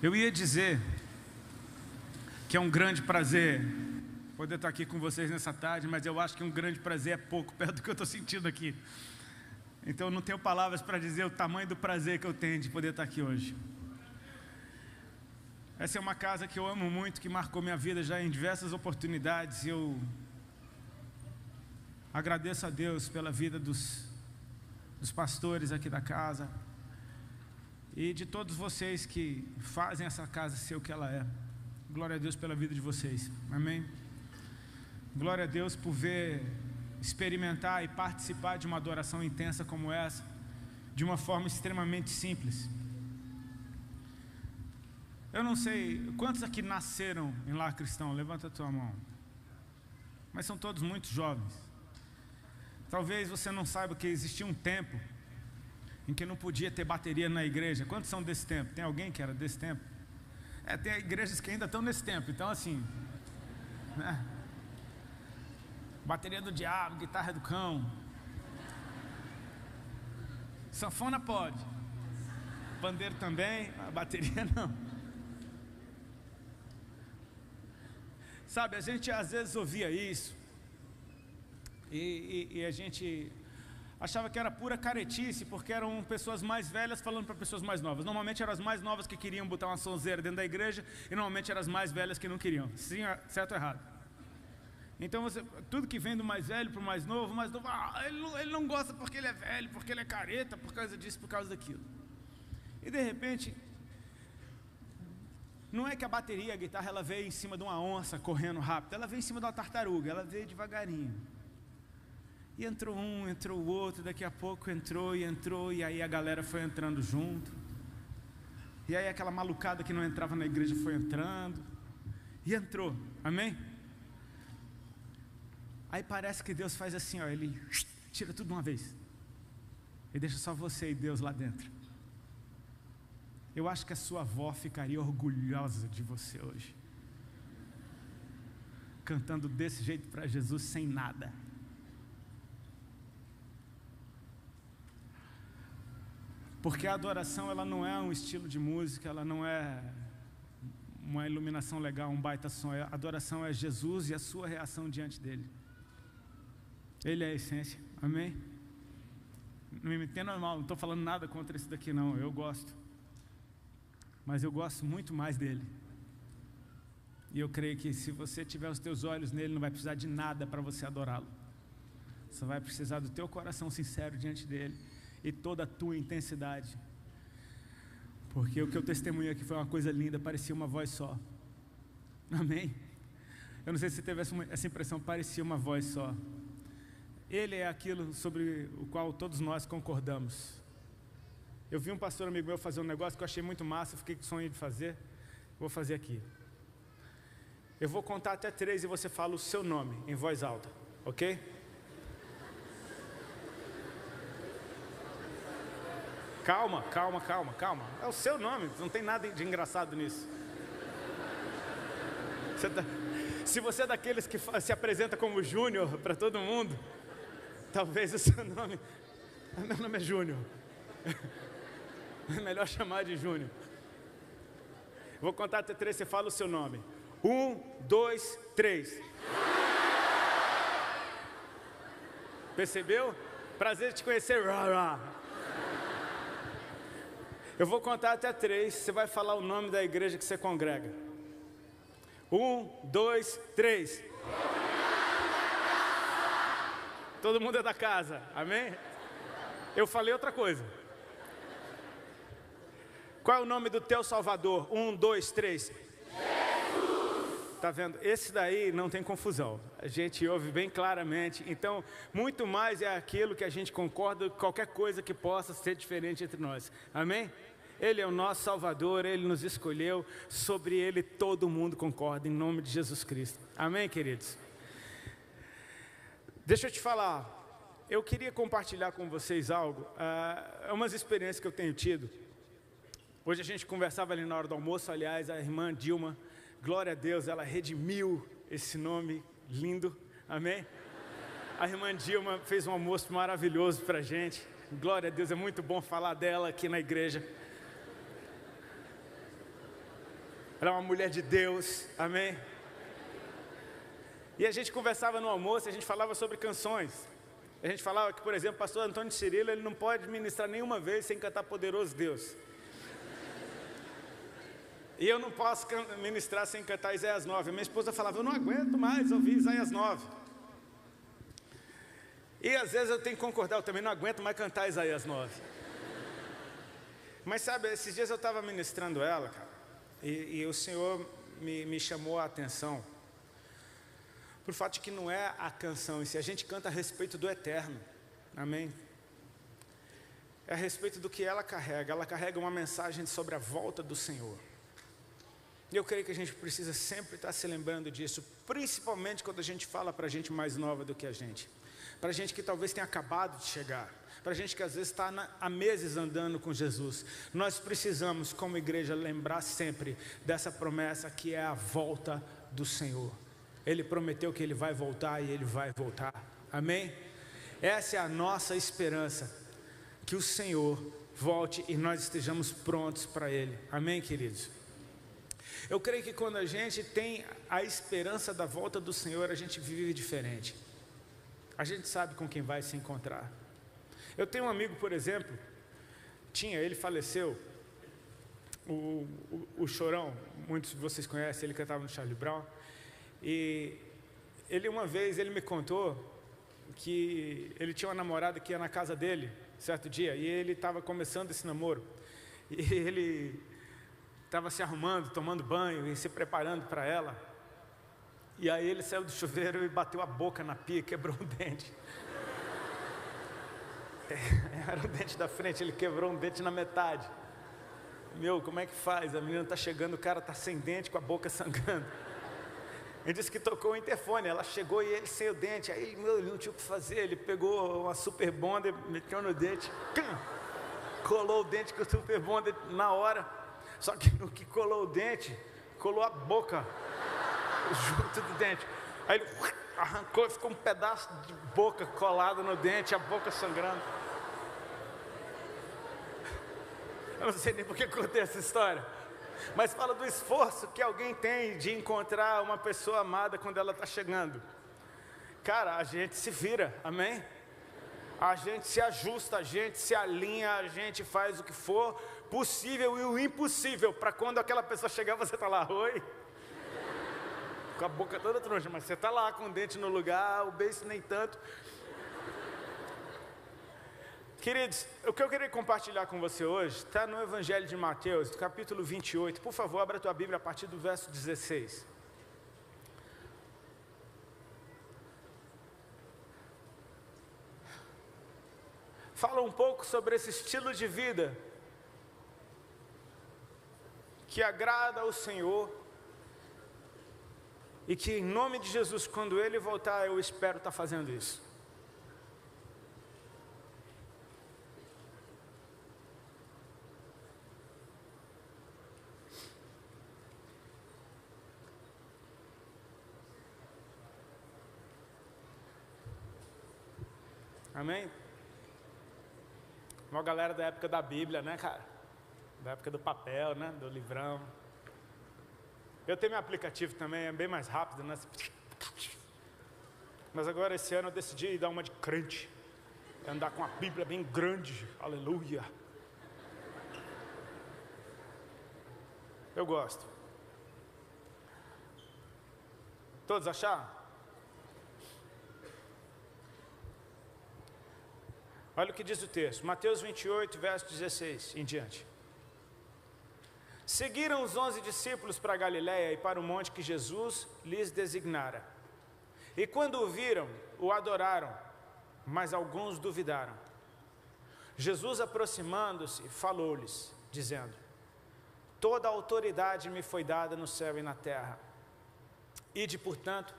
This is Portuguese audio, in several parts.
Eu ia dizer que é um grande prazer poder estar aqui com vocês nessa tarde, mas eu acho que um grande prazer é pouco perto do que eu estou sentindo aqui. Então eu não tenho palavras para dizer o tamanho do prazer que eu tenho de poder estar aqui hoje. Essa é uma casa que eu amo muito, que marcou minha vida já em diversas oportunidades. Eu agradeço a Deus pela vida dos pastores aqui da casa e de todos vocês que fazem essa casa ser o que ela é. Glória a Deus pela vida de vocês, amém? Glória a Deus por experimentar e participar de uma adoração intensa como essa, de uma forma extremamente simples. Eu não sei, quantos aqui nasceram em lar cristão? Levanta a tua mão. Mas são todos muito jovens. Talvez você não saiba que existia um tempo em que não podia ter bateria na igreja. Quantos são desse tempo? Tem alguém que era desse tempo? Tem igrejas que ainda estão nesse tempo. Então assim, né? Bateria do diabo, guitarra do cão. Sanfona pode. Pandeiro também, a bateria não. Sabe, a gente às vezes ouvia isso e a gente achava que era pura caretice, porque eram pessoas mais velhas falando para pessoas mais novas. Normalmente eram as mais novas que queriam botar uma sonzeira dentro da igreja e normalmente eram as mais velhas que não queriam. Sim, certo ou errado? Então tudo que vem do mais velho para o mais novo, ele não gosta porque ele é velho, porque ele é careta, por causa disso, por causa daquilo. E de repente, não é que a bateria, a guitarra, ela veio em cima de uma onça correndo rápido, ela veio em cima de uma tartaruga, ela veio devagarinho. E entrou um, entrou o outro, daqui a pouco entrou, e aí a galera foi entrando junto. E aí aquela malucada que não entrava na igreja foi entrando, e entrou, amém? Aí parece que Deus faz assim, ó, Ele tira tudo de uma vez, e deixa só você e Deus lá dentro. Eu acho que a sua avó ficaria orgulhosa de você hoje, cantando desse jeito para Jesus, sem nada. Porque a adoração, ela não é um estilo de música, ela não é uma iluminação legal, um baita som. A adoração é Jesus e a sua reação diante dele. Ele é a essência, amém? Não me entenda mal, não estou falando nada contra isso daqui não, eu gosto. Mas eu gosto muito mais dele. E eu creio que se você tiver os teus olhos nele, não vai precisar de nada para você adorá-lo. Só vai precisar do teu coração sincero diante dele e toda a tua intensidade. Porque o que eu testemunhei aqui foi uma coisa linda, parecia uma voz só. Amém? Eu não sei se você teve essa impressão, parecia uma voz só. Ele é aquilo sobre o qual todos nós concordamos. Eu vi um pastor amigo meu fazer um negócio que eu achei muito massa, fiquei com sonho de fazer. Vou fazer aqui. Eu vou contar até 3 e você fala o seu nome em voz alta, ok? Calma. É o seu nome, não tem nada de engraçado nisso. Se você é daqueles que se apresenta como Júnior para todo mundo, talvez o seu nome... Meu nome é Júnior. É melhor chamar de Júnior. Vou contar até 3, você fala o seu nome. 1, 2, 3. Percebeu? Prazer de te conhecer. Eu vou contar até 3, você vai falar o nome da igreja que você congrega. 1, 2, 3. Todo mundo é da casa, amém? Eu falei outra coisa. Qual é o nome do teu Salvador? 1, 2, 3. Jesus! Tá vendo? Esse daí não tem confusão. A gente ouve bem claramente. Então, muito mais é aquilo que a gente concorda, qualquer coisa que possa ser diferente entre nós. Amém? Ele é o nosso Salvador, Ele nos escolheu. Sobre Ele todo mundo concorda, em nome de Jesus Cristo. Amém, queridos? Deixa eu te falar. Eu queria compartilhar com vocês algo. Umas experiências que eu tenho tido. Hoje a gente conversava ali na hora do almoço, aliás, a irmã Dilma, glória a Deus, ela redimiu esse nome lindo, amém? A irmã Dilma fez um almoço maravilhoso para a gente, glória a Deus, é muito bom falar dela aqui na igreja. Ela é uma mulher de Deus, amém? E a gente conversava no almoço, a gente falava sobre canções. A gente falava que, por exemplo, o pastor Antônio Cirilo, ele não pode ministrar nenhuma vez sem cantar Poderoso Deus. E eu não posso ministrar sem cantar Isaías 9. A minha esposa falava, eu não aguento mais ouvir Isaías 9. E às vezes eu tenho que concordar, eu também não aguento mais cantar Isaías 9. Mas sabe, esses dias eu estava ministrando ela, cara, e o Senhor me chamou a atenção por fato de que não é a canção em si, a gente canta a respeito do eterno, amém? É a respeito do que ela carrega uma mensagem sobre a volta do Senhor. E eu creio que a gente precisa sempre estar se lembrando disso, principalmente quando a gente fala para gente mais nova do que a gente. Para gente que talvez tenha acabado de chegar, para gente que às vezes está há meses andando com Jesus. Nós precisamos, como igreja, lembrar sempre dessa promessa que é a volta do Senhor. Ele prometeu que Ele vai voltar e Ele vai voltar, amém? Essa é a nossa esperança, que o Senhor volte e nós estejamos prontos para Ele, amém, queridos? Eu creio que quando a gente tem a esperança da volta do Senhor, a gente vive diferente. A gente sabe com quem vai se encontrar. Eu tenho um amigo, por exemplo, ele faleceu, o Chorão, muitos de vocês conhecem, ele cantava no Charlie Brown, e ele uma vez, ele me contou que ele tinha uma namorada que ia na casa dele, certo dia, e ele estava começando esse namoro, e ele estava se arrumando, tomando banho e se preparando para ela, e aí ele saiu do chuveiro e bateu a boca na pia e quebrou um dente. Era o dente da frente, ele quebrou um dente na metade. Meu, como é que faz? A menina está chegando, o cara está sem dente, com a boca sangrando. Ele disse que tocou o interfone, ela chegou e ele sem o dente. Aí, ele não tinha o que fazer, ele pegou uma super bonder, meteu no dente, colou o dente com o super bonder na hora. Só que no que colou o dente, colou a boca junto do dente. Aí ele arrancou e ficou um pedaço de boca colado no dente, a boca sangrando. Eu não sei nem por que contei essa história, mas fala do esforço que alguém tem de encontrar uma pessoa amada quando ela está chegando. Cara, a gente se vira, amém? A gente se ajusta, a gente se alinha, a gente faz o que for possível e o impossível, para quando aquela pessoa chegar, você está lá, oi? Com a boca toda troncha, mas você está lá com o dente no lugar, o beijo nem tanto. Queridos, o que eu queria compartilhar com você hoje está no Evangelho de Mateus, capítulo 28. Por favor, abra a tua Bíblia a partir do verso 16. Fala um pouco sobre esse estilo de vida que agrada ao Senhor e que, em nome de Jesus, quando Ele voltar, eu espero estar fazendo isso. Amém? Uma galera da época da Bíblia, né, cara? Da época do papel, né? Do livrão. Eu tenho meu aplicativo também, é bem mais rápido, né? Mas agora esse ano eu decidi dar uma de crente. Andar com a Bíblia bem grande. Aleluia. Eu gosto. Todos acharam? Olha o que diz o texto, Mateus 28, verso 16 em diante. Seguiram os 11 discípulos para Galiléia e para o monte que Jesus lhes designara. E quando o viram, o adoraram, mas alguns duvidaram. Jesus, aproximando-se, falou-lhes, dizendo: toda a autoridade me foi dada no céu e na terra. Ide, portanto,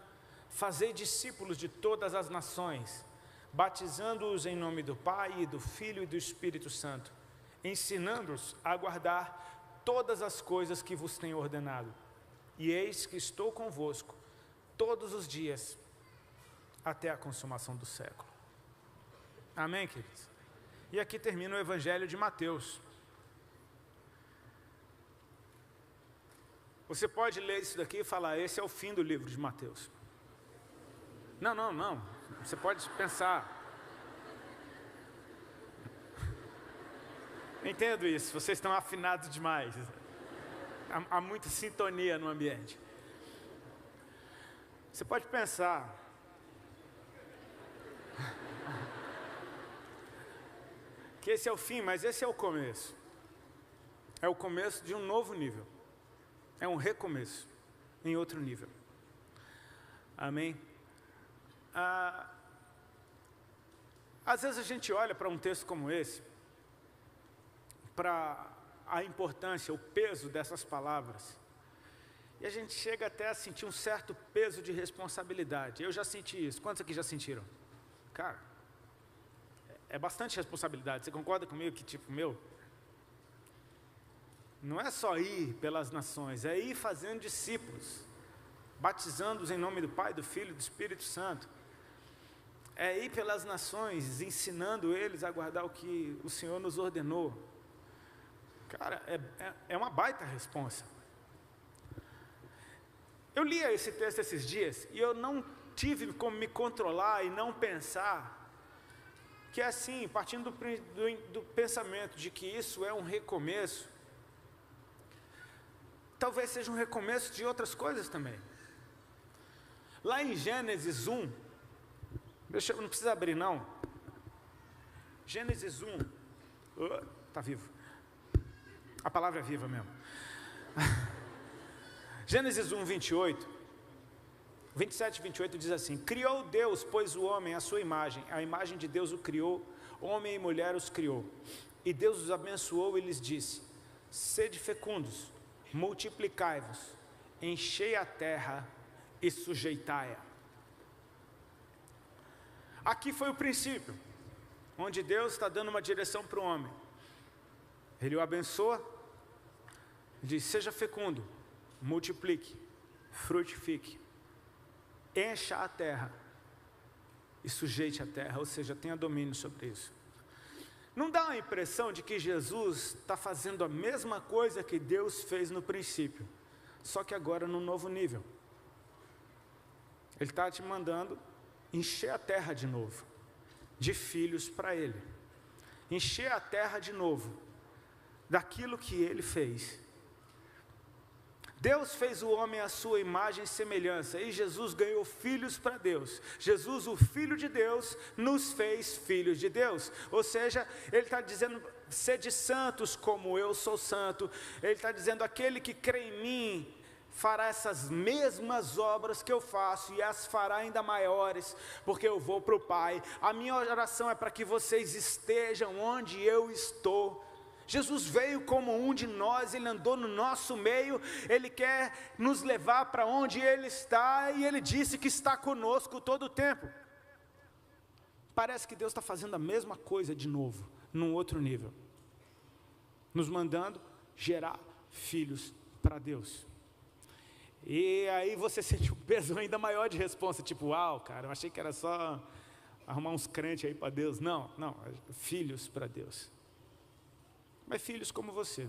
fazei discípulos de todas as nações, batizando-os em nome do Pai, e do Filho e do Espírito Santo, ensinando-os a guardar todas as coisas que vos tenho ordenado. E eis que estou convosco todos os dias, até a consumação do século. Amém, queridos? E aqui termina o Evangelho de Mateus. Você pode ler isso daqui e falar, esse é o fim do livro de Mateus. Não. Você pode pensar. Entendo isso, vocês estão afinados demais. Há muita sintonia no ambiente. Você pode pensar. Que esse é o fim, mas esse é o começo. É o começo de um novo nível. É um recomeço em outro nível. Amém? Às vezes a gente olha para um texto como esse, para a importância, o peso dessas palavras, e a gente chega até a sentir um certo peso de responsabilidade. Eu já senti isso. Quantos aqui já sentiram? Cara, é bastante responsabilidade. Você concorda comigo que, não é só ir pelas nações, é ir fazendo discípulos, batizando-os em nome do Pai, do Filho e do Espírito Santo. É ir pelas nações, ensinando eles a guardar o que o Senhor nos ordenou. Cara, é uma baita responsa. Eu li esse texto esses dias e eu não tive como me controlar e não pensar que é assim, partindo do pensamento de que isso é um recomeço, talvez seja um recomeço de outras coisas também. Lá em Gênesis 1, não precisa abrir não, Gênesis 1, está vivo, a palavra é viva mesmo. Gênesis 1, 27 e 28 diz assim: criou Deus, pois o homem à sua imagem, a imagem de Deus o criou, homem e mulher os criou. E Deus os abençoou e lhes disse: sede fecundos, multiplicai-vos, enchei a terra e sujeitai-a. Aqui foi o princípio, onde Deus está dando uma direção para o homem. Ele o abençoa, diz: seja fecundo, multiplique, frutifique, encha a terra e sujeite a terra, ou seja, tenha domínio sobre isso. Não dá a impressão de que Jesus está fazendo a mesma coisa que Deus fez no princípio, só que agora num novo nível. Ele está te mandando encher a terra de novo, de filhos para Ele. Encher a terra de novo, daquilo que Ele fez. Deus fez o homem à sua imagem e semelhança, e Jesus ganhou filhos para Deus. Jesus, o Filho de Deus, nos fez filhos de Deus. Ou seja, Ele está dizendo, sede santos como eu sou santo. Ele está dizendo, aquele que crê em mim fará essas mesmas obras que eu faço, e as fará ainda maiores, porque eu vou para o Pai. A minha oração é para que vocês estejam onde eu estou. Jesus veio como um de nós, Ele andou no nosso meio, Ele quer nos levar para onde Ele está, e Ele disse que está conosco todo o tempo. Parece que Deus está fazendo a mesma coisa de novo, num outro nível, nos mandando gerar filhos para Deus. E aí você sente um peso ainda maior de responsa, tipo, uau, cara, eu achei que era só arrumar uns crentes aí para Deus. Não, filhos para Deus. Mas filhos como você.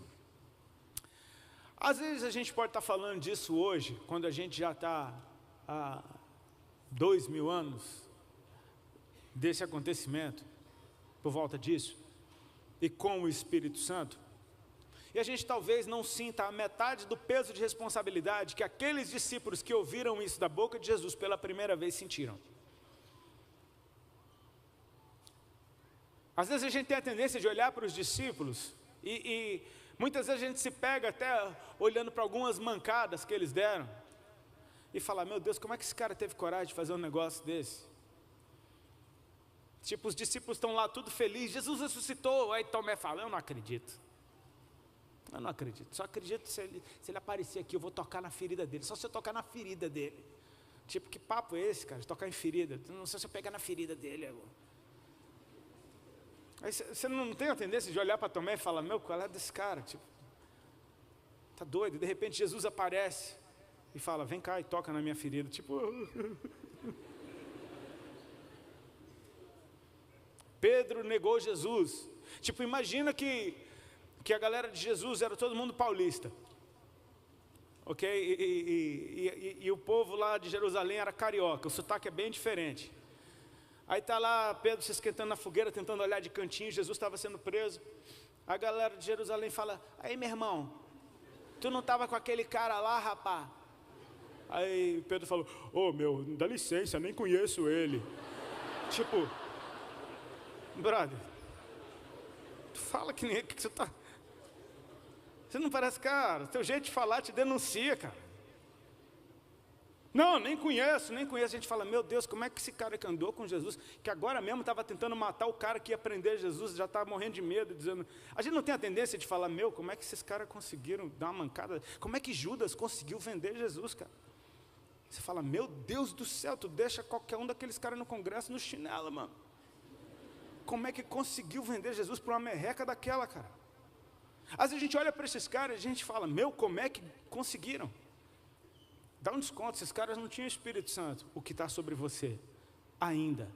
Às vezes a gente pode estar falando disso hoje, quando a gente já está há 2000 anos desse acontecimento, por volta disso, e com o Espírito Santo, e a gente talvez não sinta a metade do peso de responsabilidade que aqueles discípulos que ouviram isso da boca de Jesus pela primeira vez sentiram. Às vezes a gente tem a tendência de olhar para os discípulos e muitas vezes a gente se pega até olhando para algumas mancadas que eles deram e fala, meu Deus, como é que esse cara teve coragem de fazer um negócio desse? Tipo, os discípulos estão lá tudo felizes, Jesus ressuscitou, aí Tomé fala, eu não acredito, só acredito se ele aparecer aqui, eu vou tocar na ferida dele, só se eu tocar na ferida dele. Tipo, que papo é esse, cara, de tocar em ferida? Não sei se eu pegar na ferida dele, Aí você não tem a tendência de olhar para Tomé e falar, meu, qual é desse cara? Tipo, tá doido? De repente Jesus aparece e fala, vem cá e toca na minha ferida. Tipo, Pedro negou Jesus. Tipo, imagina que a galera de Jesus era todo mundo paulista. ok? E o povo lá de Jerusalém era carioca, o sotaque é bem diferente. Aí está lá Pedro se esquentando na fogueira, tentando olhar de cantinho, Jesus estava sendo preso. A galera de Jerusalém fala: aí, meu irmão, tu não estava com aquele cara lá, rapá? Aí Pedro falou: meu, dá licença, nem conheço ele. Tipo, brother, tu fala que nem que você tá... Você não parece, cara, teu jeito de falar te denuncia, cara. Não, nem conheço. A gente fala: meu Deus, como é que esse cara que andou com Jesus, que agora mesmo estava tentando matar o cara que ia prender Jesus, já estava morrendo de medo, dizendo... A gente não tem a tendência de falar: meu, como é que esses caras conseguiram dar uma mancada? Como é que Judas conseguiu vender Jesus, cara? Você fala: meu Deus do céu, tu deixa qualquer um daqueles caras no congresso no chinelo, mano. Como é que conseguiu vender Jesus por uma merreca daquela, cara? Às vezes a gente olha para esses caras e a gente fala: meu, como é que conseguiram? Dá um desconto, esses caras não tinham Espírito Santo, o que está sobre você, ainda.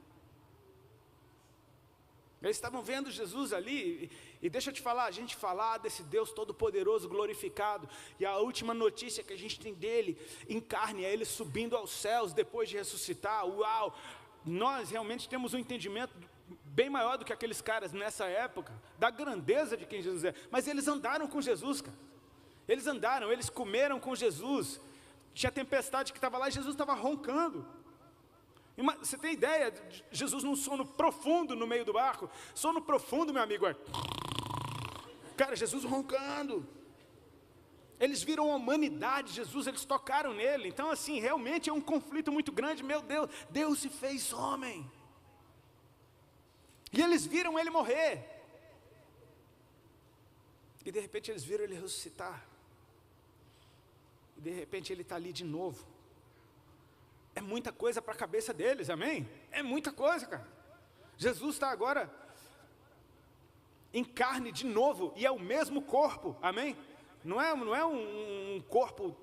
Eles estavam vendo Jesus ali, e deixa eu te falar, a gente falar desse Deus todo-poderoso, glorificado, e a última notícia que a gente tem dele, em carne, é ele subindo aos céus, depois de ressuscitar. Uau! Nós realmente temos um entendimento bem maior do que aqueles caras nessa época, da grandeza de quem Jesus é. Mas eles andaram com Jesus, cara. Eles andaram, eles comeram com Jesus. Tinha tempestade que estava lá e Jesus estava roncando. Você tem ideia de Jesus num sono profundo no meio do barco? Sono profundo, meu amigo, é... Cara, Jesus roncando. Eles viram a humanidade de Jesus, eles tocaram nele. Então, assim, realmente é um conflito muito grande. Meu Deus, Deus se fez homem. E eles viram ele morrer. E de repente eles viram ele ressuscitar. E de repente ele está ali de novo. É muita coisa para a cabeça deles, amém? É muita coisa, cara. Jesus está agora em carne de novo, e é o mesmo corpo, amém? Não é um corpo,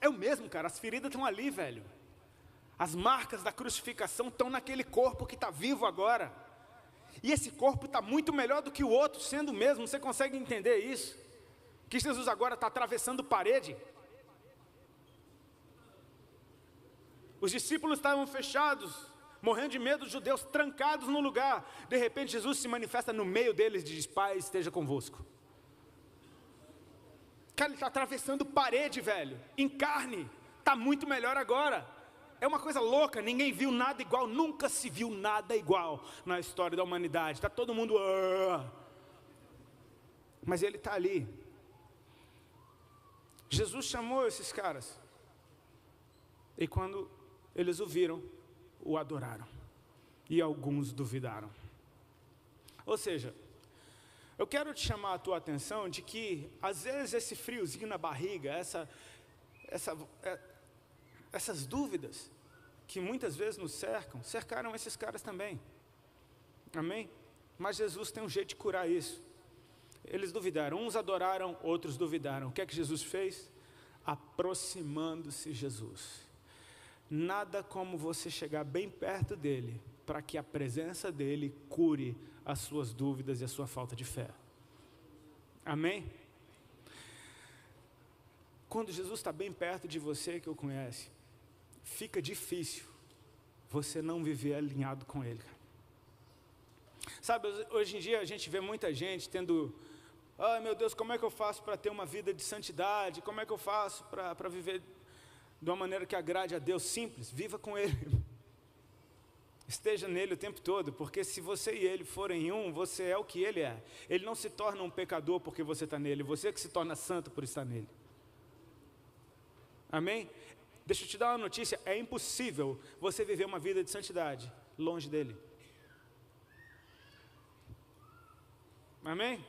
é o mesmo, cara. As feridas estão ali, velho. As marcas da crucificação estão naquele corpo que está vivo agora. E esse corpo está muito melhor do que o outro, sendo o mesmo. Você consegue entender isso? Que Jesus agora está atravessando parede. Os discípulos estavam fechados, morrendo de medo, os judeus trancados no lugar. De repente Jesus se manifesta no meio deles e diz: Pai, esteja convosco. Cara, ele está atravessando parede, velho, em carne. Está muito melhor agora. É uma coisa louca, ninguém viu nada igual, nunca se viu nada igual na história da humanidade. Está todo mundo... Mas ele está ali. Jesus chamou esses caras. E quando eles o viram, o adoraram. E alguns duvidaram. Ou seja, eu quero te chamar a tua atenção de que, às vezes, esse friozinho na barriga, essas dúvidas, que muitas vezes nos cercaram esses caras também. Amém? Mas Jesus tem um jeito de curar isso. Eles duvidaram, uns adoraram, outros duvidaram. O que é que Jesus fez? Aproximando-se Jesus. Nada como você chegar bem perto dele, para que a presença dele cure as suas dúvidas e a sua falta de fé. Amém? Quando Jesus está bem perto de você, que o conhece, fica difícil você não viver alinhado com ele. Sabe, hoje em dia a gente vê muita gente tendo... Ai, meu Deus, como é que eu faço para ter uma vida de santidade? Como é que eu faço para viver de uma maneira que agrade a Deus? Simples, viva com ele. Esteja nele o tempo todo, porque se você e ele forem um, você é o que ele é. Ele não se torna um pecador porque você está nele, você que se torna santo por estar nele. Amém? Deixa eu te dar uma notícia, é impossível você viver uma vida de santidade longe dele. Amém?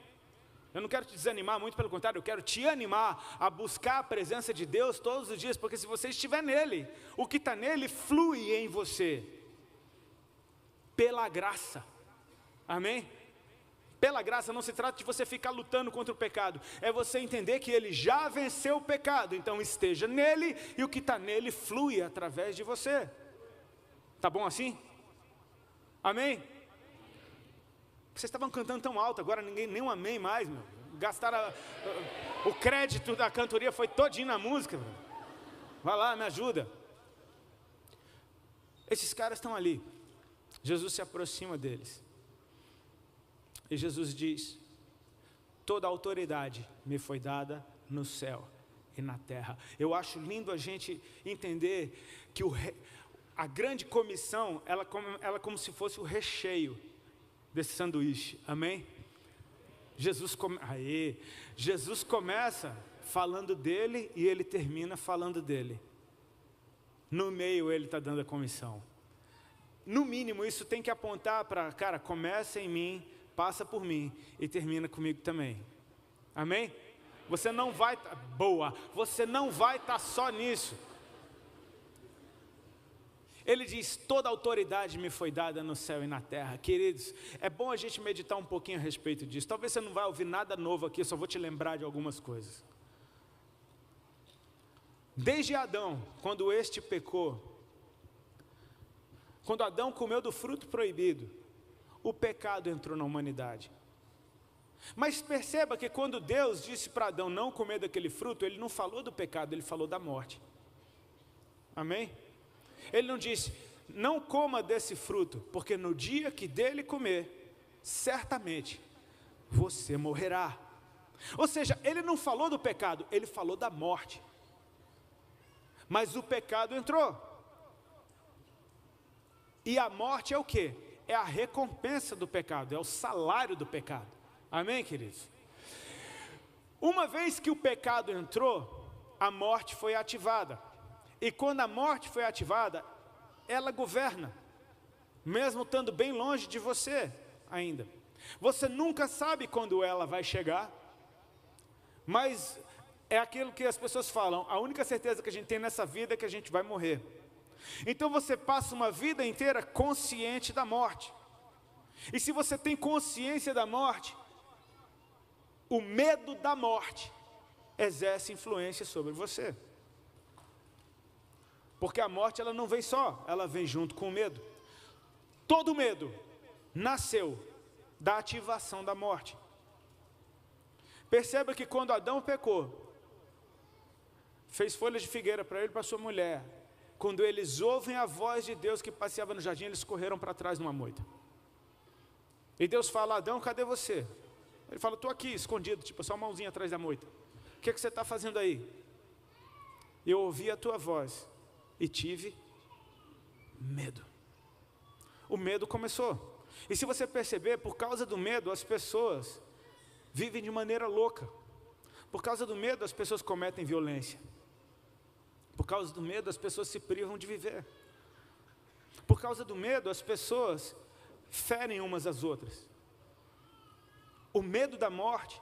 Eu não quero te desanimar, muito pelo contrário, eu quero te animar a buscar a presença de Deus todos os dias, porque se você estiver nele, o que está nele flui em você, pela graça. Amém? Pela graça não se trata de você ficar lutando contra o pecado, é você entender que ele já venceu o pecado, então esteja nele e o que está nele flui através de você. Tá bom assim? Amém? Vocês estavam cantando tão alto, agora ninguém nem um amém mais, meu. Gastaram O crédito da cantoria foi todinho na música. Vai lá, me ajuda. Esses caras estão ali. Jesus se aproxima deles. E Jesus diz: toda a autoridade me foi dada no céu e na terra. Eu acho lindo a gente entender que a grande comissão, ela é como se fosse o recheio desse sanduíche. Amém? Jesus começa falando dele e ele termina falando dele. No meio ele está dando a comissão. No mínimo isso tem que apontar para, cara, começa em mim, passa por mim e termina comigo também. Amém? Você não vai estar só nisso. Ele diz: toda autoridade me foi dada no céu e na terra. Queridos, é bom a gente meditar um pouquinho a respeito disso. Talvez você não vai ouvir nada novo aqui, eu só vou te lembrar de algumas coisas. Desde Adão, quando este pecou, quando Adão comeu do fruto proibido, o pecado entrou na humanidade. Mas perceba que quando Deus disse para Adão não comer daquele fruto, Ele não falou do pecado, Ele falou da morte. Amém? Ele não disse: não coma desse fruto, porque no dia que dele comer, certamente você morrerá. Ou seja, Ele não falou do pecado, Ele falou da morte. Mas o pecado entrou. E a morte é o quê? É a recompensa do pecado, é o salário do pecado. Amém, queridos? Uma vez que o pecado entrou, a morte foi ativada. E quando a morte foi ativada, ela governa, mesmo estando bem longe de você ainda. Você nunca sabe quando ela vai chegar, mas é aquilo que as pessoas falam: a única certeza que a gente tem nessa vida é que a gente vai morrer. Então você passa uma vida inteira consciente da morte. E se você tem consciência da morte, o medo da morte exerce influência sobre você. Porque a morte, ela não vem só, ela vem junto com o medo. Todo medo nasceu da ativação da morte. Perceba que quando Adão pecou, fez folhas de figueira para ele e para sua mulher. Quando eles ouvem a voz de Deus que passeava no jardim, eles correram para trás numa moita. E Deus fala: Adão, cadê você? Ele fala: estou aqui, escondido, tipo só uma mãozinha atrás da moita. O que você está fazendo aí? Eu ouvi a tua voz e tive medo. O medo começou. E se você perceber, por causa do medo, as pessoas vivem de maneira louca. Por causa do medo, as pessoas cometem violência. Por causa do medo, as pessoas se privam de viver. Por causa do medo, as pessoas ferem umas às outras. O medo da morte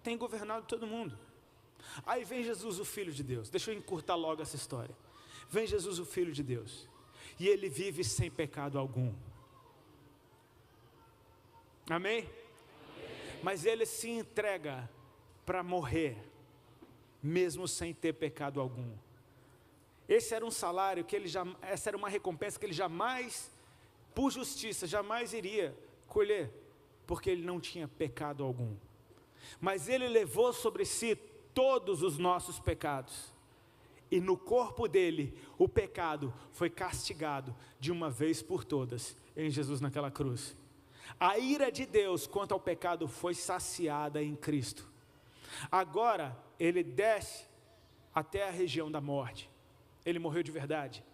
tem governado todo mundo. Aí vem Jesus, o Filho de Deus. Deixa eu encurtar logo essa história. Vem Jesus, o Filho de Deus, e Ele vive sem pecado algum. Amém? Mas Ele se entrega para morrer, mesmo sem ter pecado algum. Esse era um salário que essa era uma recompensa que Ele jamais, por justiça, jamais iria colher, porque Ele não tinha pecado algum. Mas Ele levou sobre si todos os nossos pecados. E no corpo dele, o pecado foi castigado de uma vez por todas, em Jesus naquela cruz. A ira de Deus quanto ao pecado foi saciada em Cristo. Agora, ele desce até a região da morte. Ele morreu de verdade.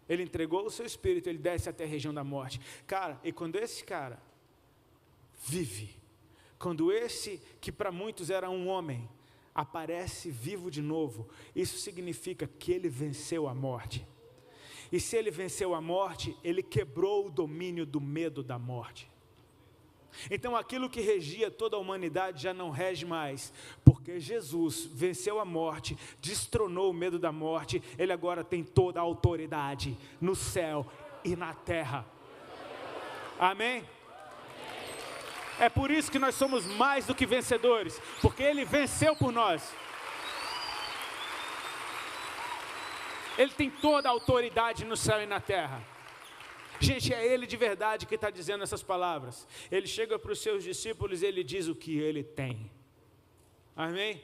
Ele entregou o seu espírito, ele desce até a região da morte. Cara, e quando esse cara vive, quando esse que para muitos era um homem, aparece vivo de novo, isso significa que ele venceu a morte. E se ele venceu a morte, ele quebrou o domínio do medo da morte. Então aquilo que regia toda a humanidade já não rege mais, porque Jesus venceu a morte, destronou o medo da morte. Ele agora tem toda a autoridade no céu e na terra. Amém? É por isso que nós somos mais do que vencedores, porque Ele venceu por nós. Ele tem toda a autoridade no céu e na terra. Gente, é Ele de verdade que está dizendo essas palavras. Ele chega para os seus discípulos e Ele diz o que Ele tem. Amém?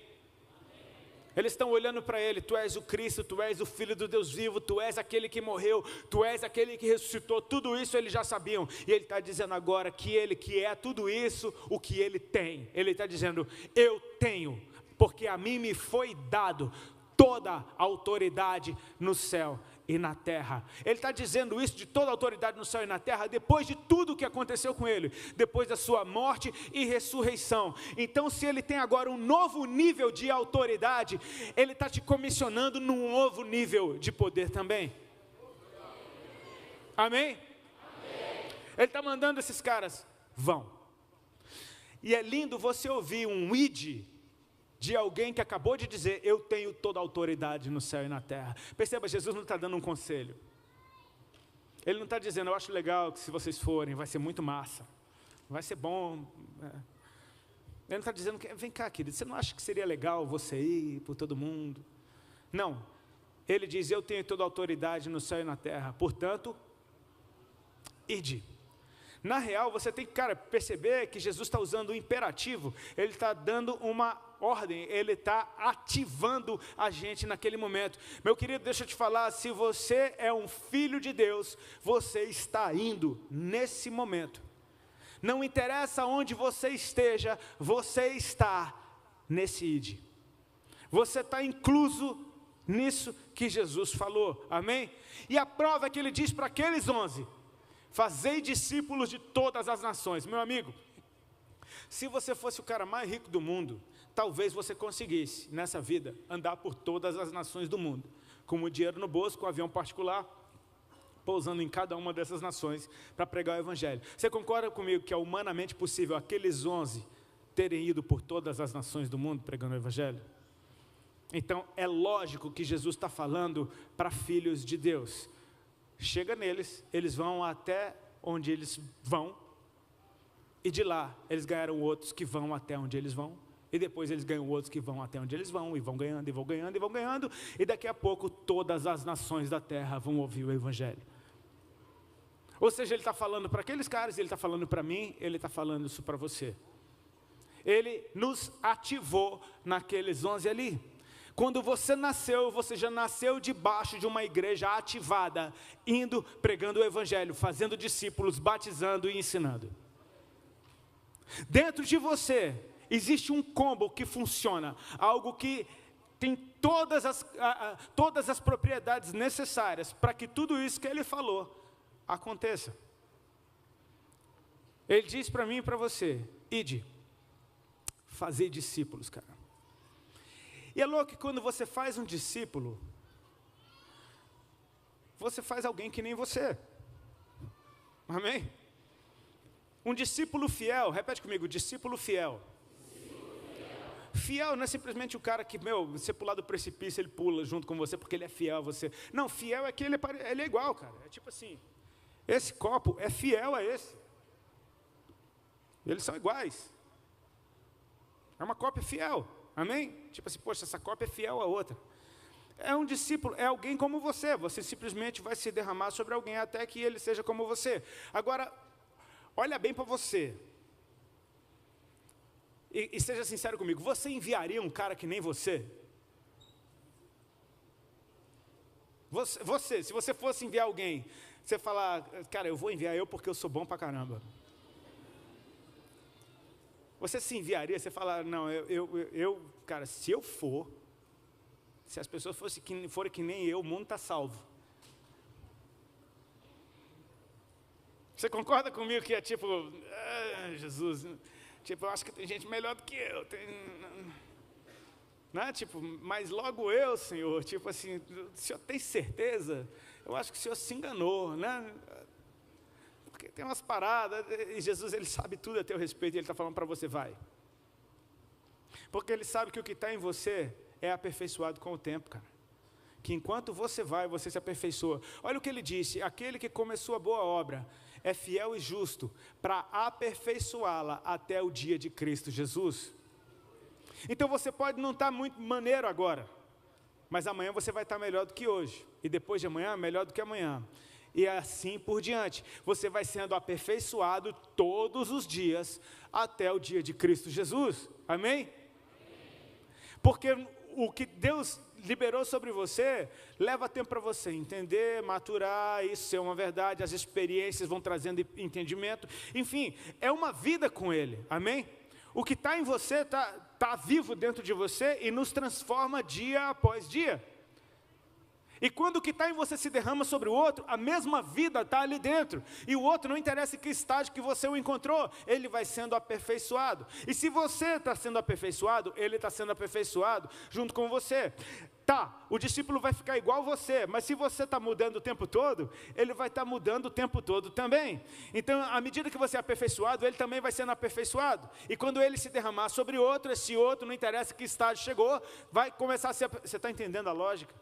Eles estão olhando para ele, tu és o Cristo, tu és o Filho do Deus vivo, tu és aquele que morreu, tu és aquele que ressuscitou, tudo isso eles já sabiam. E ele está dizendo agora que ele que é tudo isso, o que ele tem. Ele está dizendo, eu tenho, porque a mim me foi dado toda a autoridade no céu e na terra. Ele está dizendo isso de toda a autoridade no céu e na terra, depois de tudo o que aconteceu com ele, depois da sua morte e ressurreição. Então, se ele tem agora um novo nível de autoridade, ele está te comissionando num novo nível de poder também. Amém? Ele está mandando esses caras, vão. E é lindo você ouvir um id de alguém que acabou de dizer, eu tenho toda a autoridade no céu e na terra. Perceba, Jesus não está dando um conselho. Ele não está dizendo, eu acho legal que se vocês forem, vai ser muito massa, vai ser bom. Ele não está dizendo, vem cá querido, você não acha que seria legal você ir por todo mundo? Não, ele diz, eu tenho toda a autoridade no céu e na terra, portanto, ide. Na real, você tem que, perceber que Jesus está usando o imperativo, ele está dando uma ordem, ele está ativando a gente naquele momento. Meu querido, deixa eu te falar, se você é um filho de Deus, você está indo nesse momento. Não interessa onde você esteja, você está nesse id. Você está incluso nisso que Jesus falou, amém? E a prova é que ele diz para aqueles 11, fazei discípulos de todas as nações. Meu amigo, se você fosse o cara mais rico do mundo, talvez você conseguisse, nessa vida, andar por todas as nações do mundo, com o dinheiro no bolso, com um avião particular, pousando em cada uma dessas nações, para pregar o evangelho. Você concorda comigo que é humanamente possível aqueles 11 terem ido por todas as nações do mundo, pregando o evangelho? Então, é lógico que Jesus está falando para filhos de Deus. Chega neles, eles vão até onde eles vão, e de lá eles ganharam outros que vão até onde eles vão, e depois eles ganham outros que vão até onde eles vão, e vão ganhando, e vão ganhando, e vão ganhando, e daqui a pouco todas as nações da terra vão ouvir o evangelho. Ou seja, ele está falando para aqueles caras, ele está falando para mim, ele está falando isso para você. Ele nos ativou naqueles 11 ali. Quando você nasceu, você já nasceu debaixo de uma igreja ativada, indo, pregando o evangelho, fazendo discípulos, batizando e ensinando. Dentro de você, existe um combo que funciona, algo que tem todas as propriedades necessárias para que tudo isso que ele falou aconteça. Ele diz para mim e para você, ide, fazei discípulos, cara. E é louco que quando você faz um discípulo, você faz alguém que nem você. Amém? Um discípulo fiel, repete comigo, discípulo fiel. Fiel não é simplesmente o cara que, você pular do precipício, ele pula junto com você porque ele é fiel a você. Não, fiel é que ele é igual, cara. É tipo assim, esse copo é fiel a esse. Eles são iguais. É uma cópia fiel. Amém? Tipo assim, poxa, essa cópia é fiel à outra. É um discípulo, é alguém como você. Você simplesmente vai se derramar sobre alguém até que ele seja como você. Agora, olha bem para você. E seja sincero comigo, você enviaria um cara que nem você? Você, se você fosse enviar alguém, você falar, cara, eu vou enviar eu porque eu sou bom pra caramba. Você se enviaria, você fala, não, cara, se eu for, se as pessoas forem que nem eu, o mundo está salvo. Você concorda comigo que é tipo, Jesus, tipo, eu acho que tem gente melhor do que eu, né? Tipo, mas logo eu, Senhor, tipo assim, o Senhor tem certeza? Eu acho que o Senhor se enganou, né? Porque tem umas paradas, e Jesus, ele sabe tudo a teu respeito, e ele está falando para você, vai. Porque ele sabe que o que está em você é aperfeiçoado com o tempo, cara. Que enquanto você vai, você se aperfeiçoa. Olha o que ele disse, aquele que começou a boa obra é fiel e justo para aperfeiçoá-la até o dia de Cristo Jesus. Então você pode não estar muito maneiro agora, mas amanhã você vai estar melhor do que hoje, e depois de amanhã, melhor do que amanhã. E assim por diante, você vai sendo aperfeiçoado todos os dias, até o dia de Cristo Jesus, amém? Porque o que Deus liberou sobre você, leva tempo para você entender, maturar, isso é uma verdade, as experiências vão trazendo entendimento, enfim, é uma vida com Ele, amém? O que está em você está vivo dentro de você e nos transforma dia após dia. E quando o que está em você se derrama sobre o outro, a mesma vida está ali dentro. E o outro, não interessa em que estágio que você o encontrou, ele vai sendo aperfeiçoado. E se você está sendo aperfeiçoado, ele está sendo aperfeiçoado junto com você. Tá, o discípulo vai ficar igual você, mas se você está mudando o tempo todo, ele vai estar mudando o tempo todo também. Então, à medida que você é aperfeiçoado, ele também vai sendo aperfeiçoado. E quando ele se derramar sobre outro, esse outro, não interessa que estágio chegou, vai começar a ser... Você está entendendo a lógica?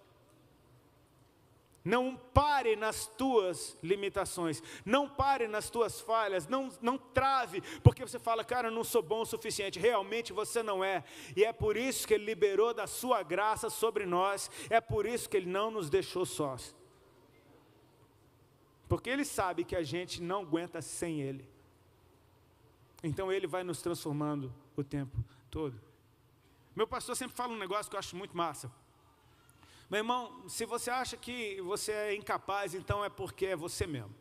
Não pare nas tuas limitações, não pare nas tuas falhas, não trave, porque você fala, cara, eu não sou bom o suficiente, realmente você não é, e é por isso que Ele liberou da sua graça sobre nós, é por isso que Ele não nos deixou sós, porque Ele sabe que a gente não aguenta sem Ele, então Ele vai nos transformando o tempo todo. Meu pastor sempre fala um negócio que eu acho muito massa. Meu irmão, se você acha que você é incapaz, então é porque é você mesmo.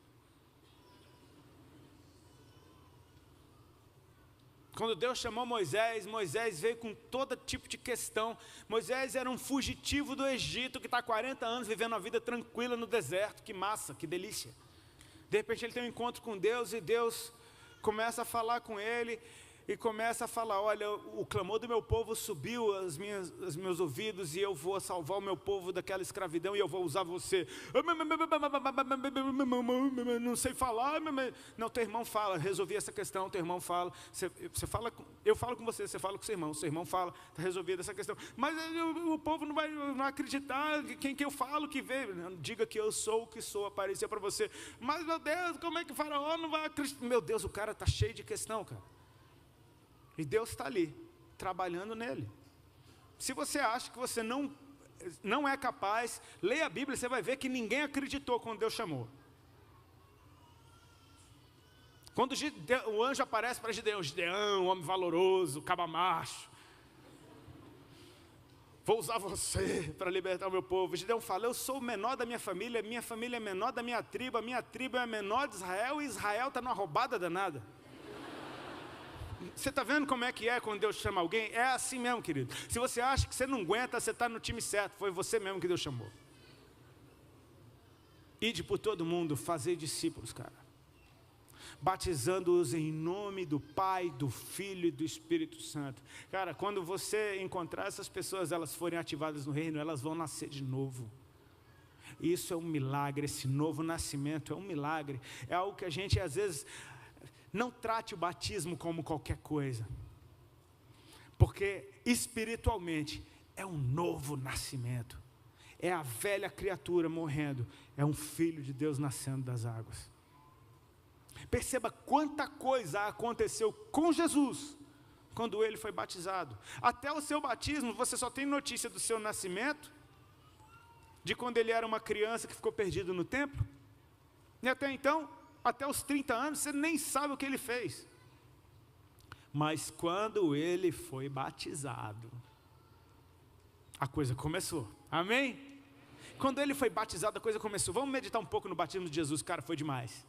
Quando Deus chamou Moisés, Moisés veio com todo tipo de questão. Moisés era um fugitivo do Egito, que está 40 anos vivendo uma vida tranquila no deserto. Que massa, que delícia. De repente ele tem um encontro com Deus e Deus começa a falar com ele. E começa a falar, olha, o clamor do meu povo subiu aos meus ouvidos e eu vou salvar o meu povo daquela escravidão e eu vou usar você. Não sei falar. Não, teu irmão fala, resolvi essa questão, teu irmão fala. Você fala, eu falo com você fala com o seu irmão fala, está resolvida essa questão. Mas o povo não vai acreditar, quem que eu falo que veio. Diga que eu sou o que sou, aparecer para você. Mas, meu Deus, como é que o faraó não vai acreditar? Meu Deus, o cara está cheio de questão, cara. E Deus está ali, trabalhando nele. Se você acha que você não é capaz, leia a Bíblia, você vai ver que ninguém acreditou quando Deus chamou. Quando o anjo aparece para Gideão, homem valoroso, caba macho. Vou usar você para libertar o meu povo. Gideão fala, eu sou o menor da minha família é menor da minha tribo, a minha tribo é a menor de Israel, e Israel está numa roubada danada. Você está vendo como é que é quando Deus chama alguém? É assim mesmo, querido. Se você acha que você não aguenta, você está no time certo. Foi você mesmo que Deus chamou. Ide por todo mundo, fazer discípulos, cara. Batizando-os em nome do Pai, do Filho e do Espírito Santo. Cara, quando você encontrar essas pessoas, elas forem ativadas no reino, elas vão nascer de novo. Isso é um milagre, esse novo nascimento é um milagre. É algo que a gente, às vezes... Não trate o batismo como qualquer coisa, porque espiritualmente é um novo nascimento, é a velha criatura morrendo, é um filho de Deus nascendo das águas. Perceba quanta coisa aconteceu com Jesus, quando ele foi batizado. Até o seu batismo, você só tem notícia do seu nascimento, de quando ele era uma criança que ficou perdido no templo, e até então... Até os 30 anos, você nem sabe o que ele fez. Mas quando ele foi batizado, a coisa começou. Amém? Quando ele foi batizado, a coisa começou. Vamos meditar um pouco no batismo de Jesus. Cara, foi demais.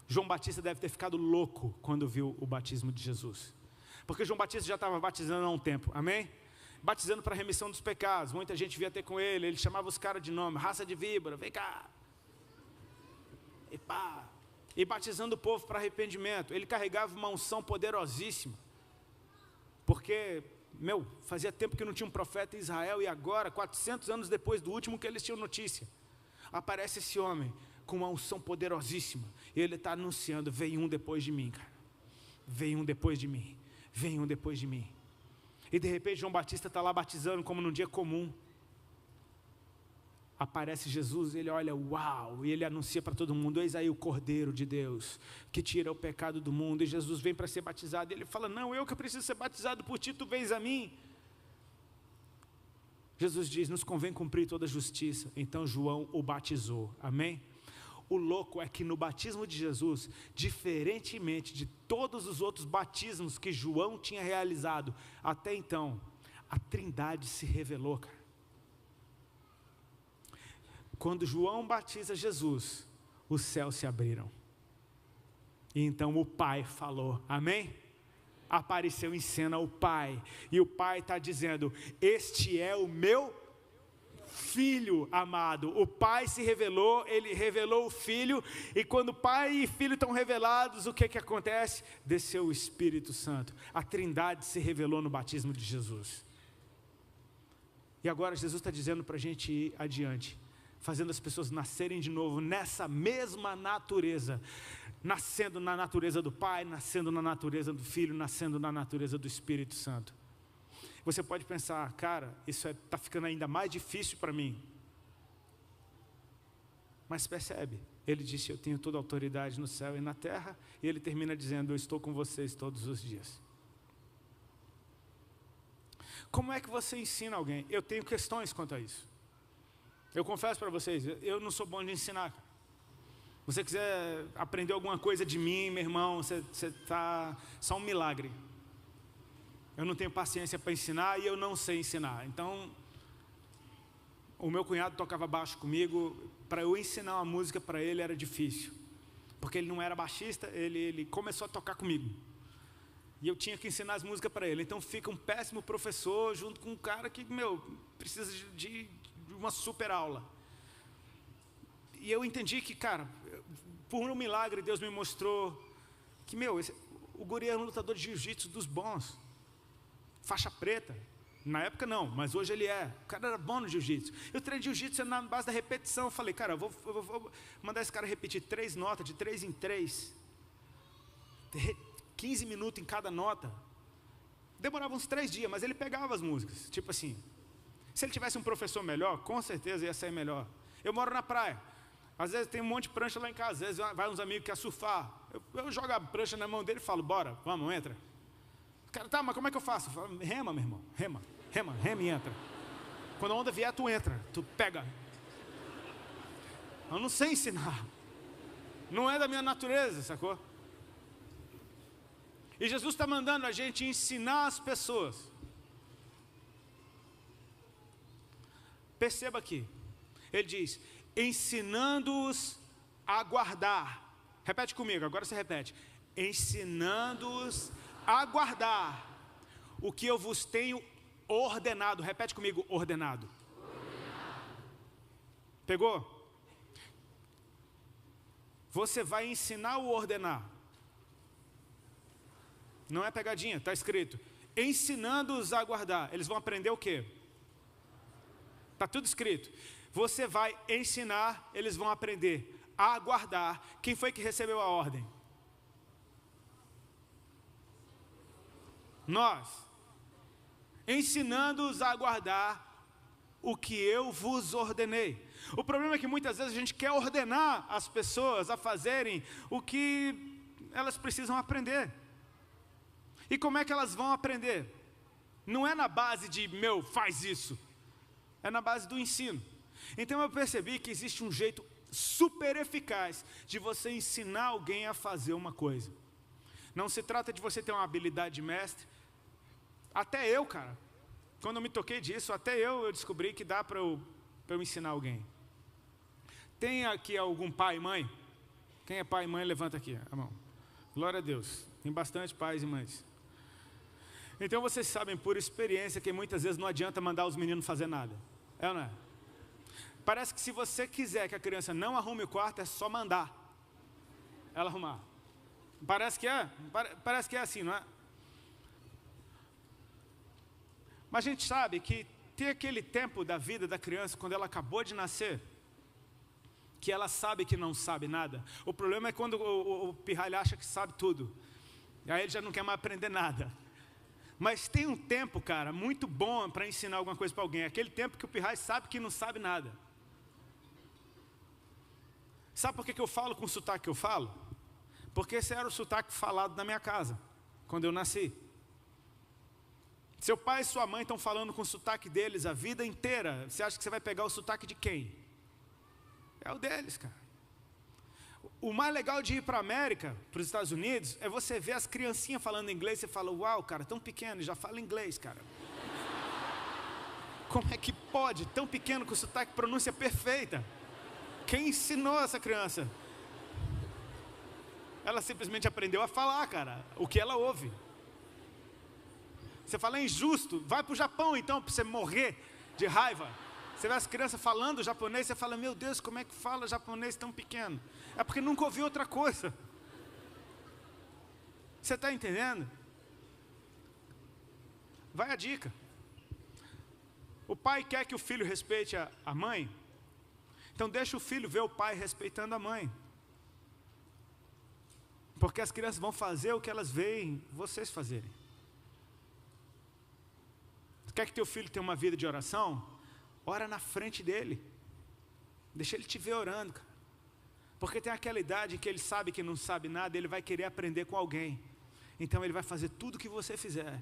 João Batista deve ter ficado louco quando viu o batismo de Jesus. Porque João Batista já estava batizando há um tempo. Amém? Batizando para a remissão dos pecados. Muita gente via ter com ele. Ele chamava os caras de nome. Raça de víbora, vem cá. E batizando o povo para arrependimento. Ele carregava uma unção poderosíssima, porque, fazia tempo que não tinha um profeta em Israel, e agora, 400 anos depois do último que eles tinham notícia, aparece esse homem com uma unção poderosíssima, e ele está anunciando, vem um depois de mim, cara, vem um depois de mim, vem um depois de mim. E de repente João Batista está lá batizando como num dia comum. Aparece Jesus, ele olha, uau, e ele anuncia para todo mundo, eis aí o Cordeiro de Deus, que tira o pecado do mundo, e Jesus vem para ser batizado, e ele fala, não, eu que preciso ser batizado por ti, tu vens a mim. Jesus diz, nos convém cumprir toda a justiça, então João o batizou, amém? O louco é que no batismo de Jesus, diferentemente de todos os outros batismos que João tinha realizado até então, A Trindade se revelou, cara. Quando João batiza Jesus, os céus se abriram. E então o Pai falou, amém? Apareceu em cena o Pai, e o Pai está dizendo, este é o meu Filho amado. O Pai se revelou, Ele revelou o Filho, e quando Pai e Filho estão revelados, o que acontece? Desceu o Espírito Santo. A Trindade se revelou no batismo de Jesus. E agora Jesus está dizendo para a gente ir adiante, fazendo as pessoas nascerem de novo nessa mesma natureza, nascendo na natureza do Pai, nascendo na natureza do Filho, nascendo na natureza do Espírito Santo. Você pode pensar, cara, isso está ficando ainda mais difícil para mim. Mas percebe, ele disse, eu tenho toda a autoridade no céu e na terra, e ele termina dizendo, eu estou com vocês todos os dias. Como é que você ensina alguém? Eu tenho questões quanto a isso. Eu confesso para vocês, eu não sou bom de ensinar. Se você quiser aprender alguma coisa de mim, meu irmão, você está só um milagre. Eu não tenho paciência para ensinar e eu não sei ensinar. Então, o meu cunhado tocava baixo comigo. Para eu ensinar uma música para ele era difícil. Porque ele não era baixista, ele começou a tocar comigo. E eu tinha que ensinar as músicas para ele. Então fica um péssimo professor junto com um cara que, precisa de uma super aula. E eu entendi que, cara, por um milagre Deus me mostrou que, o guri é um lutador de jiu-jitsu dos bons. Faixa preta. Na época não, mas hoje ele é. O cara era bom no jiu-jitsu. Eu treinei jiu-jitsu na base da repetição. Eu falei, cara, eu vou mandar esse cara repetir 3 notas, de 3 em 3. 15 minutos em cada nota. Demorava uns 3 dias, mas ele pegava as músicas. Tipo assim, se ele tivesse um professor melhor, com certeza ia sair melhor. Eu moro na praia. Às vezes tem um monte de prancha lá em casa. Às vezes vai uns amigos que querem surfar. Eu jogo a prancha na mão dele e falo, bora, vamos, entra. O cara, tá, mas como é que eu faço? Eu falo, rema, meu irmão, rema e entra. Quando a onda vier, tu entra, tu pega. Eu não sei ensinar. Não é da minha natureza, sacou? E Jesus está mandando a gente ensinar as pessoas. Perceba aqui. Ele diz, ensinando-os a guardar. Repete comigo, agora você repete. Ensinando-os a guardar o que eu vos tenho ordenado. Repete comigo, ordenado. Pegou? Você vai ensinar o ordenar. Não é pegadinha, está escrito. Ensinando-os a guardar. Eles vão aprender o quê? Está tudo escrito. Você vai ensinar, eles vão aprender a guardar. Quem foi que recebeu a ordem? Nós. Ensinando-os a guardar o que eu vos ordenei. O problema é que muitas vezes a gente quer ordenar as pessoas a fazerem o que elas precisam aprender. E como é que elas vão aprender? Não é na base de, faz isso. É na base do ensino. Então eu percebi que existe um jeito super eficaz de você ensinar alguém a fazer uma coisa. Não se trata de você ter uma habilidade de mestre. Até eu, cara, quando eu me toquei disso, até eu descobri que dá para eu ensinar alguém. Tem aqui algum pai e mãe? Quem é pai e mãe, levanta aqui a mão. Glória a Deus. Tem bastante pais e mães. Então vocês sabem por experiência que muitas vezes não adianta mandar os meninos fazer nada. É ou não é? Parece que se você quiser que a criança não arrume o quarto, é só mandar ela arrumar. Parece que é assim, não é? Mas a gente sabe que tem aquele tempo da vida da criança, quando ela acabou de nascer, que ela sabe que não sabe nada. O problema é quando o pirralho acha que sabe tudo. E aí ele já não quer mais aprender nada. Mas tem um tempo, cara, muito bom para ensinar alguma coisa para alguém. Aquele tempo que o pirralho sabe que não sabe nada. Sabe por que eu falo com o sotaque que eu falo? Porque esse era o sotaque falado na minha casa, quando eu nasci. Seu pai e sua mãe estão falando com o sotaque deles a vida inteira. Você acha que você vai pegar o sotaque de quem? É o deles, cara. O mais legal de ir para a América, para os Estados Unidos, é você ver as criancinhas falando inglês. Você fala, uau, cara, tão pequeno, já fala inglês, cara. Como é que pode? Tão pequeno, com sotaque, pronúncia perfeita. Quem ensinou essa criança? Ela simplesmente aprendeu a falar, cara, o que ela ouve. Você fala, é injusto, vai para o Japão então, para você morrer de raiva. Você vê as crianças falando japonês, você fala, meu Deus, como é que fala japonês tão pequeno? É porque nunca ouviu outra coisa. Você está entendendo? Vai a dica. O pai quer que o filho respeite a mãe, então deixa o filho ver o pai respeitando a mãe. Porque as crianças vão fazer o que elas veem vocês fazerem. Quer que teu filho tenha uma vida de oração? Ora na frente dele. Deixa ele te ver orando, cara. Porque tem aquela idade em que ele sabe que não sabe nada, ele vai querer aprender com alguém. Então ele vai fazer tudo o que você fizer.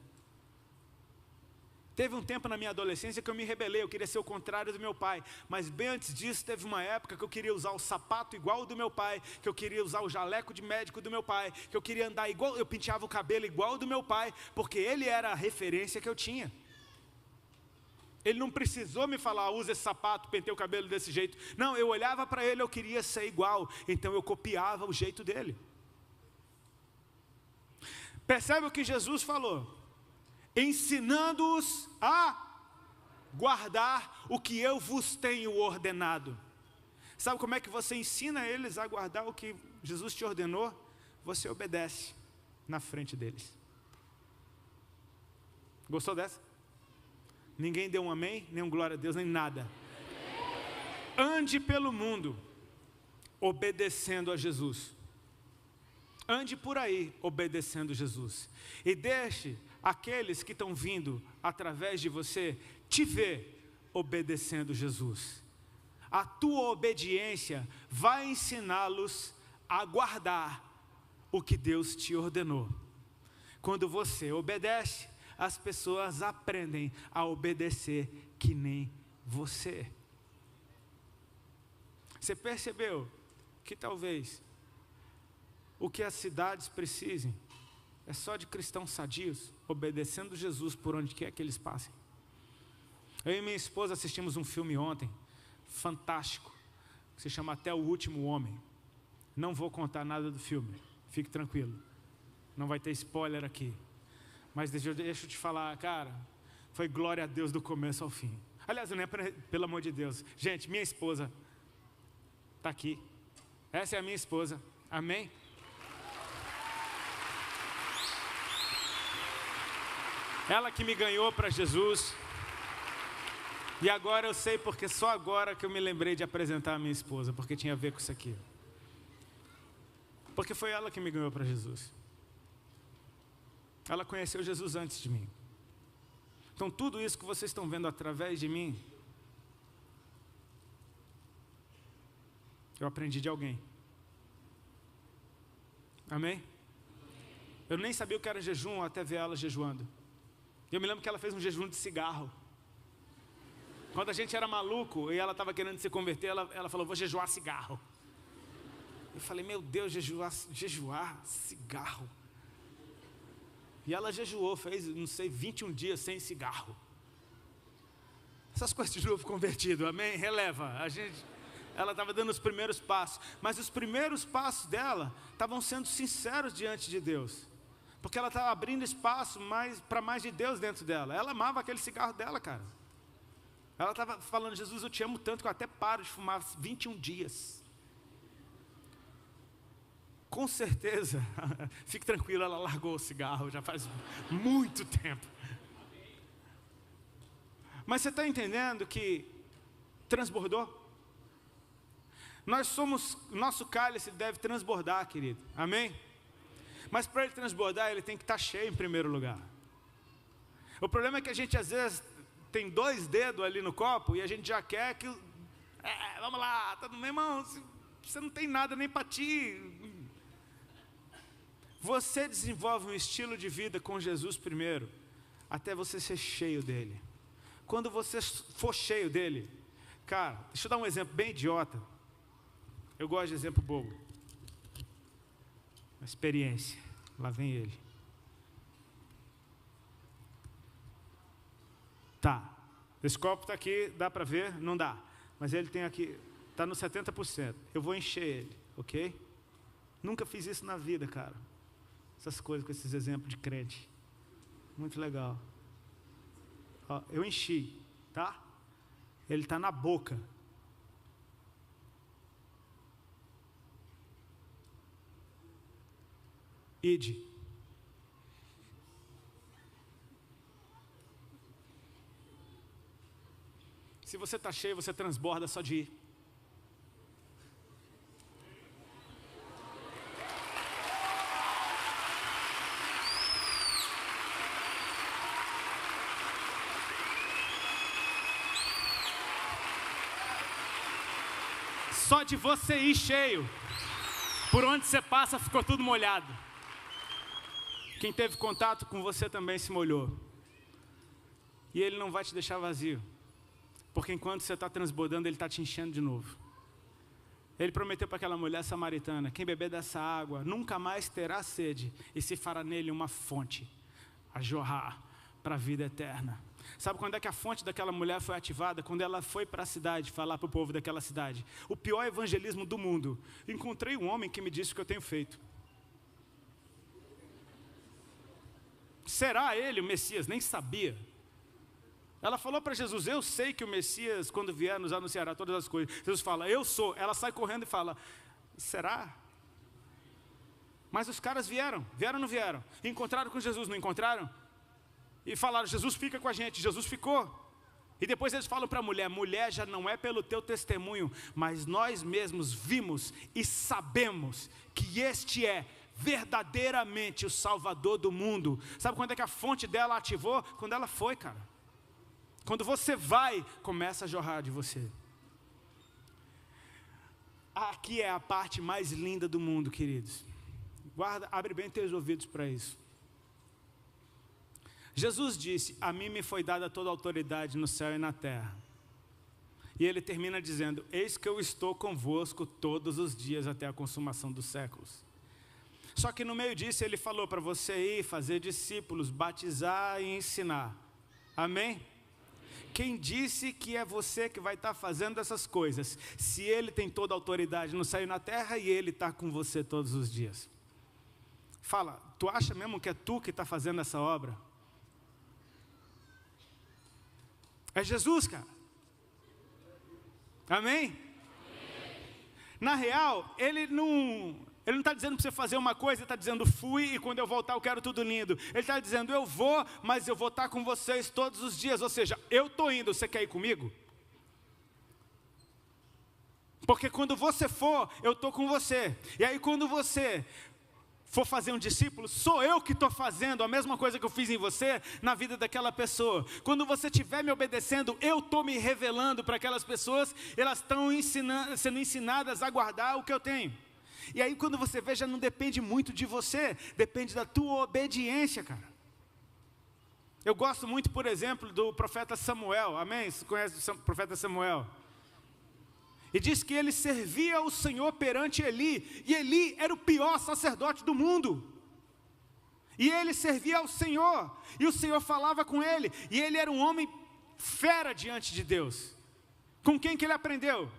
Teve um tempo na minha adolescência que eu me rebelei, eu queria ser o contrário do meu pai. Mas bem antes disso, teve uma época que eu queria usar o sapato igual ao do meu pai, que eu queria usar o jaleco de médico do meu pai, que eu queria andar igual, eu penteava o cabelo igual ao do meu pai, porque ele era a referência que eu tinha. Ele não precisou me falar, usa esse sapato, pentei o cabelo desse jeito. Não, eu olhava para ele, eu queria ser igual, então eu copiava o jeito dele. Percebe o que Jesus falou? Ensinando-os a guardar o que eu vos tenho ordenado. Sabe como é que você ensina eles a guardar o que Jesus te ordenou? Você obedece na frente deles. Gostou dessa? Ninguém deu um amém, nem um glória a Deus, nem nada. Ande pelo mundo obedecendo a Jesus. Ande por aí obedecendo Jesus. E deixe aqueles que estão vindo através de você te ver obedecendo Jesus. A tua obediência vai ensiná-los a guardar o que Deus te ordenou. Quando você obedece, as pessoas aprendem a obedecer que nem você. Você percebeu que talvez o que as cidades precisem é só de cristãos sadios, obedecendo Jesus por onde quer que eles passem? Eu e minha esposa assistimos um filme ontem, fantástico, que se chama Até o Último Homem. Não vou contar nada do filme, fique tranquilo, não vai ter spoiler aqui. Mas deixa eu te falar, cara, foi glória a Deus do começo ao fim. Aliás, não é pelo amor de Deus. Gente, minha esposa está aqui. Essa é a minha esposa, amém? Ela que me ganhou para Jesus. E agora eu sei porque só agora que eu me lembrei de apresentar a minha esposa, porque tinha a ver com isso aqui. Porque foi ela que me ganhou para Jesus. Ela conheceu Jesus antes de mim. Então tudo isso que vocês estão vendo através de mim, eu aprendi de alguém. Amém? Eu nem sabia o que era jejum até ver ela jejuando. Eu me lembro que ela fez um jejum de cigarro. Quando a gente era maluco e ela estava querendo se converter, ela falou, vou jejuar cigarro. Eu falei, meu Deus, jejuar cigarro. E ela jejuou, fez, não sei, 21 dias sem cigarro. Essas coisas de novo convertido, amém? Releva. Ela estava dando os primeiros passos. Mas os primeiros passos dela estavam sendo sinceros diante de Deus. Porque ela estava abrindo espaço para mais de Deus dentro dela. Ela amava aquele cigarro dela, cara. Ela estava falando, Jesus, eu te amo tanto que eu até paro de fumar 21 dias. Com certeza, fique tranquilo, ela largou o cigarro já faz muito tempo. Mas você está entendendo que transbordou? Nosso cálice deve transbordar, querido, amém? Mas para ele transbordar, ele tem que estar cheio em primeiro lugar. O problema é que a gente às vezes tem 2 dedos ali no copo e a gente já quer que... vamos lá, meu irmão, você não tem nada nem para ti. Você desenvolve um estilo de vida com Jesus primeiro, até você ser cheio dele. Quando você for cheio dele, cara, deixa eu dar um exemplo bem idiota. Eu gosto de exemplo bobo. Uma experiência, lá vem ele. Tá, Esse copo está aqui, dá para ver? Não dá. Mas ele tem aqui, está no 70%. Eu vou encher ele, ok? Nunca fiz isso na vida, cara. Essas coisas com esses exemplos de crente. Muito legal. Ó, eu enchi, tá? Ele está na boca. Ide. Se você está cheio, você transborda só de ir. Só de você ir cheio, por onde você passa ficou tudo molhado. Quem teve contato com você também se molhou. E Ele não vai te deixar vazio, porque enquanto você está transbordando, Ele está te enchendo de novo. Ele prometeu para aquela mulher samaritana: quem beber dessa água nunca mais terá sede, e se fará nele uma fonte a jorrar para a vida eterna. Sabe quando é que a fonte daquela mulher foi ativada? Quando ela foi para a cidade falar para o povo daquela cidade. O pior evangelismo do mundo. Encontrei um homem que me disse o que eu tenho feito. Será ele o Messias? Nem sabia. Ela falou para Jesus: eu sei que o Messias, quando vier, nos anunciará todas as coisas. Jesus fala: eu sou. Ela sai correndo e fala: será? Mas os caras vieram ou não vieram? Encontraram com Jesus, não encontraram? E falaram: Jesus fica com a gente. Jesus ficou. E depois eles falam para a mulher: mulher, já não é pelo teu testemunho, mas nós mesmos vimos e sabemos que este é verdadeiramente o Salvador do mundo. Sabe quando é que a fonte dela ativou? Quando ela foi, cara. Quando você vai, começa a jorrar de você. Aqui é a parte mais linda do mundo, queridos. Guarda, abre bem teus ouvidos para isso. Jesus disse: a mim me foi dada toda a autoridade no céu e na terra. E ele termina dizendo: eis que eu estou convosco todos os dias até a consumação dos séculos. Só que no meio disso ele falou para você ir fazer discípulos, batizar e ensinar. Amém? Quem disse que é você que vai estar fazendo essas coisas, se ele tem toda a autoridade no céu e na terra e ele está com você todos os dias? Fala, tu acha mesmo que é tu que está fazendo essa obra? É Jesus, cara. Amém? Na real, ele não está dizendo para você fazer uma coisa, ele está dizendo: fui e quando eu voltar eu quero tudo lindo. Ele está dizendo: eu vou, mas eu vou estar com vocês todos os dias. Ou seja, eu estou indo, você quer ir comigo? Porque quando você for, eu estou com você. E aí quando você for fazer um discípulo, sou eu que estou fazendo a mesma coisa que eu fiz em você, na vida daquela pessoa. Quando você estiver me obedecendo, eu estou me revelando para aquelas pessoas, elas estão sendo ensinadas a guardar o que eu tenho. E aí quando você vê, já não depende muito de você, depende da tua obediência, cara. Eu gosto muito, por exemplo, do profeta Samuel. Amém? Você conhece o profeta Samuel? E diz que ele servia ao Senhor perante Eli. E Eli era o pior sacerdote do mundo. E ele servia ao Senhor. E o Senhor falava com ele. E ele era um homem fera diante de Deus. Com quem que ele aprendeu?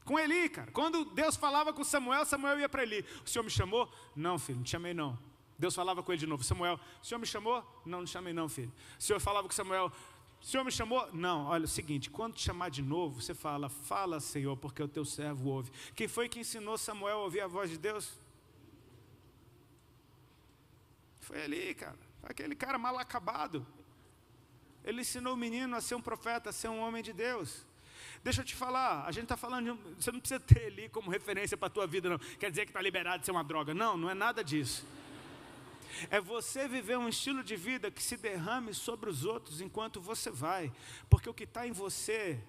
Com Eli, cara. Quando Deus falava com Samuel, Samuel ia para Eli: o Senhor me chamou? Não, filho, não te chamei não. Deus falava com ele de novo: Samuel, o Senhor me chamou? Não, não chamei não, filho. O Senhor falava com Samuel: o Senhor me chamou? Não, olha, é o seguinte, quando te chamar de novo, você fala: fala, Senhor, porque o teu servo ouve. Quem foi que ensinou Samuel a ouvir a voz de Deus? Foi ali, cara, aquele cara mal acabado. Ele ensinou o menino a ser um profeta, a ser um homem de Deus. Deixa eu te falar, a gente está falando você não precisa ter Eli como referência para a tua vida, não. Quer dizer que está liberado de ser uma droga. Não, não é nada disso. É você viver um estilo de vida que se derrame sobre os outros enquanto você vai. Porque o que está em você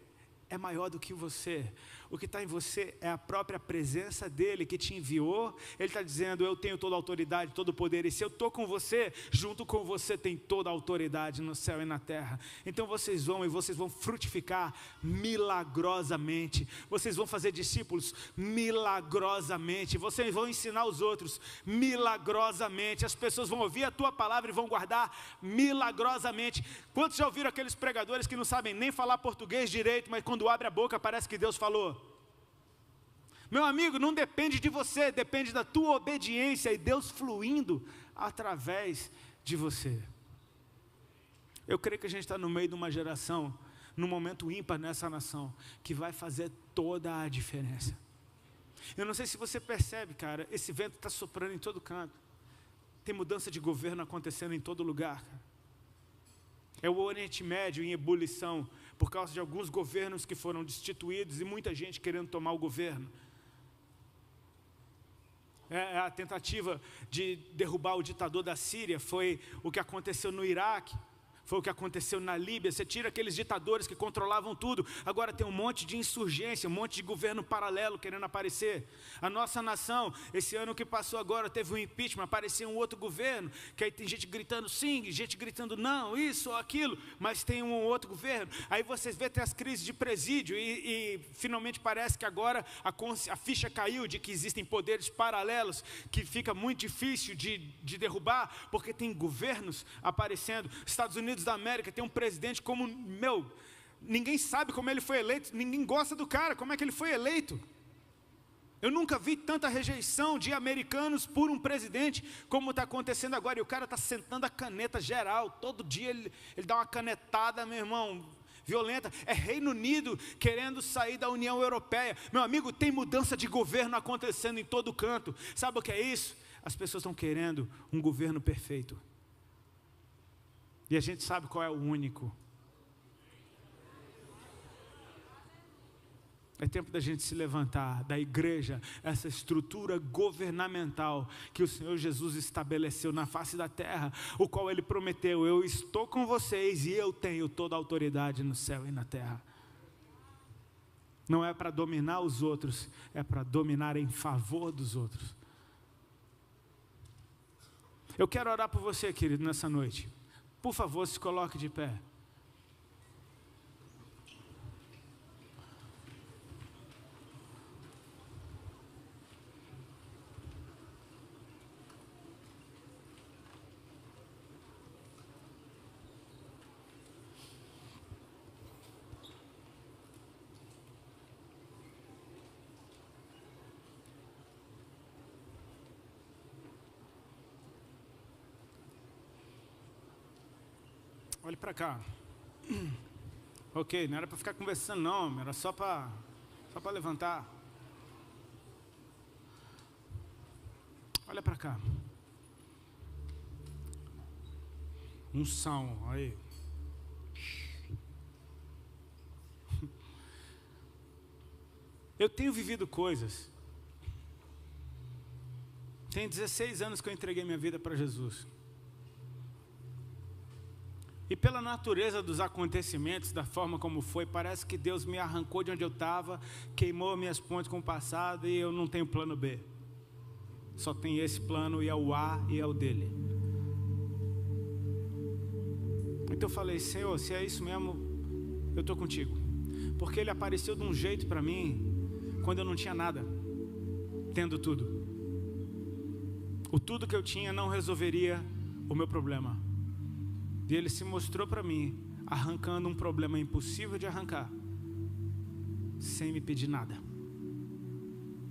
é maior do que você. O que está em você é a própria presença dele que te enviou. Ele está dizendo, eu tenho toda a autoridade, todo o poder. E se eu estou com você, junto com você tem toda a autoridade no céu e na terra. Então vocês vão frutificar milagrosamente. Vocês vão fazer discípulos milagrosamente. Vocês vão ensinar os outros milagrosamente. As pessoas vão ouvir a tua palavra e vão guardar milagrosamente. Quantos já ouviram aqueles pregadores que não sabem nem falar português direito, mas quando abre a boca parece que Deus falou? Meu amigo, não depende de você, depende da tua obediência e Deus fluindo através de você. Eu creio que a gente está no meio de uma geração, num momento ímpar nessa nação, que vai fazer toda a diferença. Eu não sei se você percebe, cara, esse vento está soprando em todo canto. Tem mudança de governo acontecendo em todo lugar, cara. É o Oriente Médio em ebulição, por causa de alguns governos que foram destituídos e muita gente querendo tomar o governo. A tentativa de derrubar o ditador da Síria foi o que aconteceu no Iraque. Foi o que aconteceu na Líbia. Você tira aqueles ditadores que controlavam tudo, agora tem um monte de insurgência, um monte de governo paralelo querendo aparecer. A nossa nação, esse ano que passou agora, teve um impeachment, apareceu um outro governo, que aí tem gente gritando sim, gente gritando não, isso ou aquilo, mas tem um outro governo. Aí vocês vê, tem as crises de presídio e finalmente parece que agora a ficha caiu de que existem poderes paralelos, que fica muito difícil de derrubar, porque tem governos aparecendo. Estados Unidos da América tem um presidente como, ninguém sabe como ele foi eleito, ninguém gosta do cara, como é que ele foi eleito? Eu nunca vi tanta rejeição de americanos por um presidente como está acontecendo agora, e o cara está sentando a caneta geral, todo dia ele dá uma canetada, meu irmão, violenta. É Reino Unido querendo sair da União Europeia. Meu amigo, tem mudança de governo acontecendo em todo canto. Sabe o que é isso? As pessoas estão querendo um governo perfeito. E a gente sabe qual é o único. É tempo da gente se levantar, da igreja, essa estrutura governamental que o Senhor Jesus estabeleceu na face da terra, o qual Ele prometeu, eu estou com vocês e eu tenho toda a autoridade no céu e na terra. Não é para dominar os outros, é para dominar em favor dos outros. Eu quero orar por você, querido, nessa noite. Por favor, se coloque de pé. Olhe para cá. Ok, não era para ficar conversando não, era só para levantar. Olha para cá. Unção, aí. Eu tenho vivido coisas. Tem 16 anos que eu entreguei minha vida para Jesus. E pela natureza dos acontecimentos, da forma como foi, parece que Deus me arrancou de onde eu estava, queimou minhas pontes com o passado e eu não tenho plano B. Só tem esse plano e é o A e é o dele. Então eu falei, Senhor, se é isso mesmo, eu estou contigo. Porque Ele apareceu de um jeito para mim, quando eu não tinha nada, tendo tudo. O tudo que eu tinha não resolveria o meu problema. E Ele se mostrou para mim, arrancando um problema impossível de arrancar, sem me pedir nada,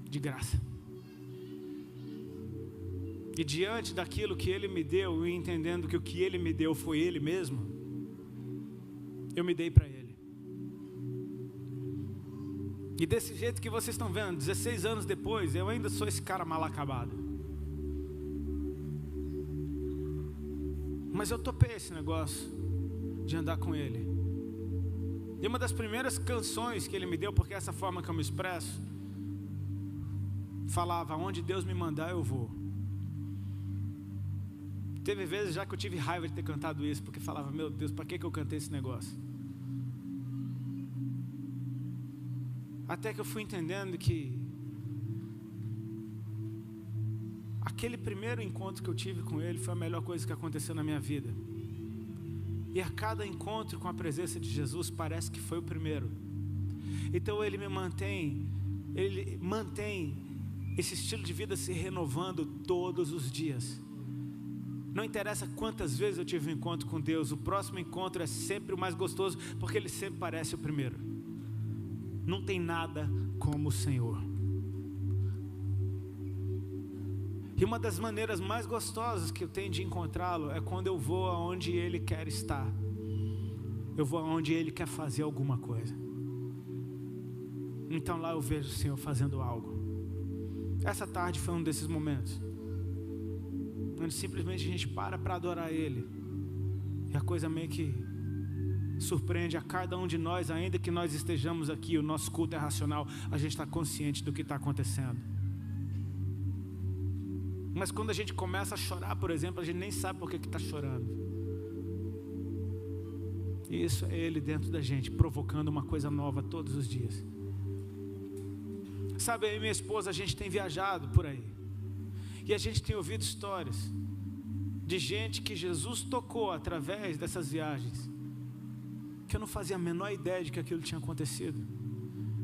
de graça. E diante daquilo que Ele me deu, e entendendo que o que Ele me deu foi Ele mesmo, eu me dei para Ele. E desse jeito que vocês estão vendo, 16 anos depois, eu ainda sou esse cara mal acabado. Mas eu topei esse negócio de andar com Ele. E uma das primeiras canções que Ele me deu, porque é essa forma que eu me expresso, falava, onde Deus me mandar eu vou. Teve vezes já que eu tive raiva de ter cantado isso, porque falava, meu Deus, para que eu cantei esse negócio? Até que eu fui entendendo que aquele primeiro encontro que eu tive com Ele foi a melhor coisa que aconteceu na minha vida. E a cada encontro com a presença de Jesus parece que foi o primeiro. Então Ele mantém esse estilo de vida se renovando todos os dias. Não interessa quantas vezes eu tive um encontro com Deus, o próximo encontro é sempre o mais gostoso, porque Ele sempre parece o primeiro. Não tem nada como o Senhor. E uma das maneiras mais gostosas que eu tenho de encontrá-lo é quando eu vou aonde Ele quer estar. Eu vou aonde Ele quer fazer alguma coisa. Então lá eu vejo o Senhor fazendo algo. Essa tarde foi um desses momentos, onde simplesmente a gente para adorar Ele. E a coisa meio que surpreende a cada um de nós, ainda que nós estejamos aqui, o nosso culto é racional, a gente está consciente do que está acontecendo. Mas quando a gente começa a chorar, por exemplo, a gente nem sabe por que está chorando. E isso é Ele dentro da gente, provocando uma coisa nova todos os dias. Sabe, eu e minha esposa, a gente tem viajado por aí. E a gente tem ouvido histórias de gente que Jesus tocou através dessas viagens, que eu não fazia a menor ideia de que aquilo tinha acontecido.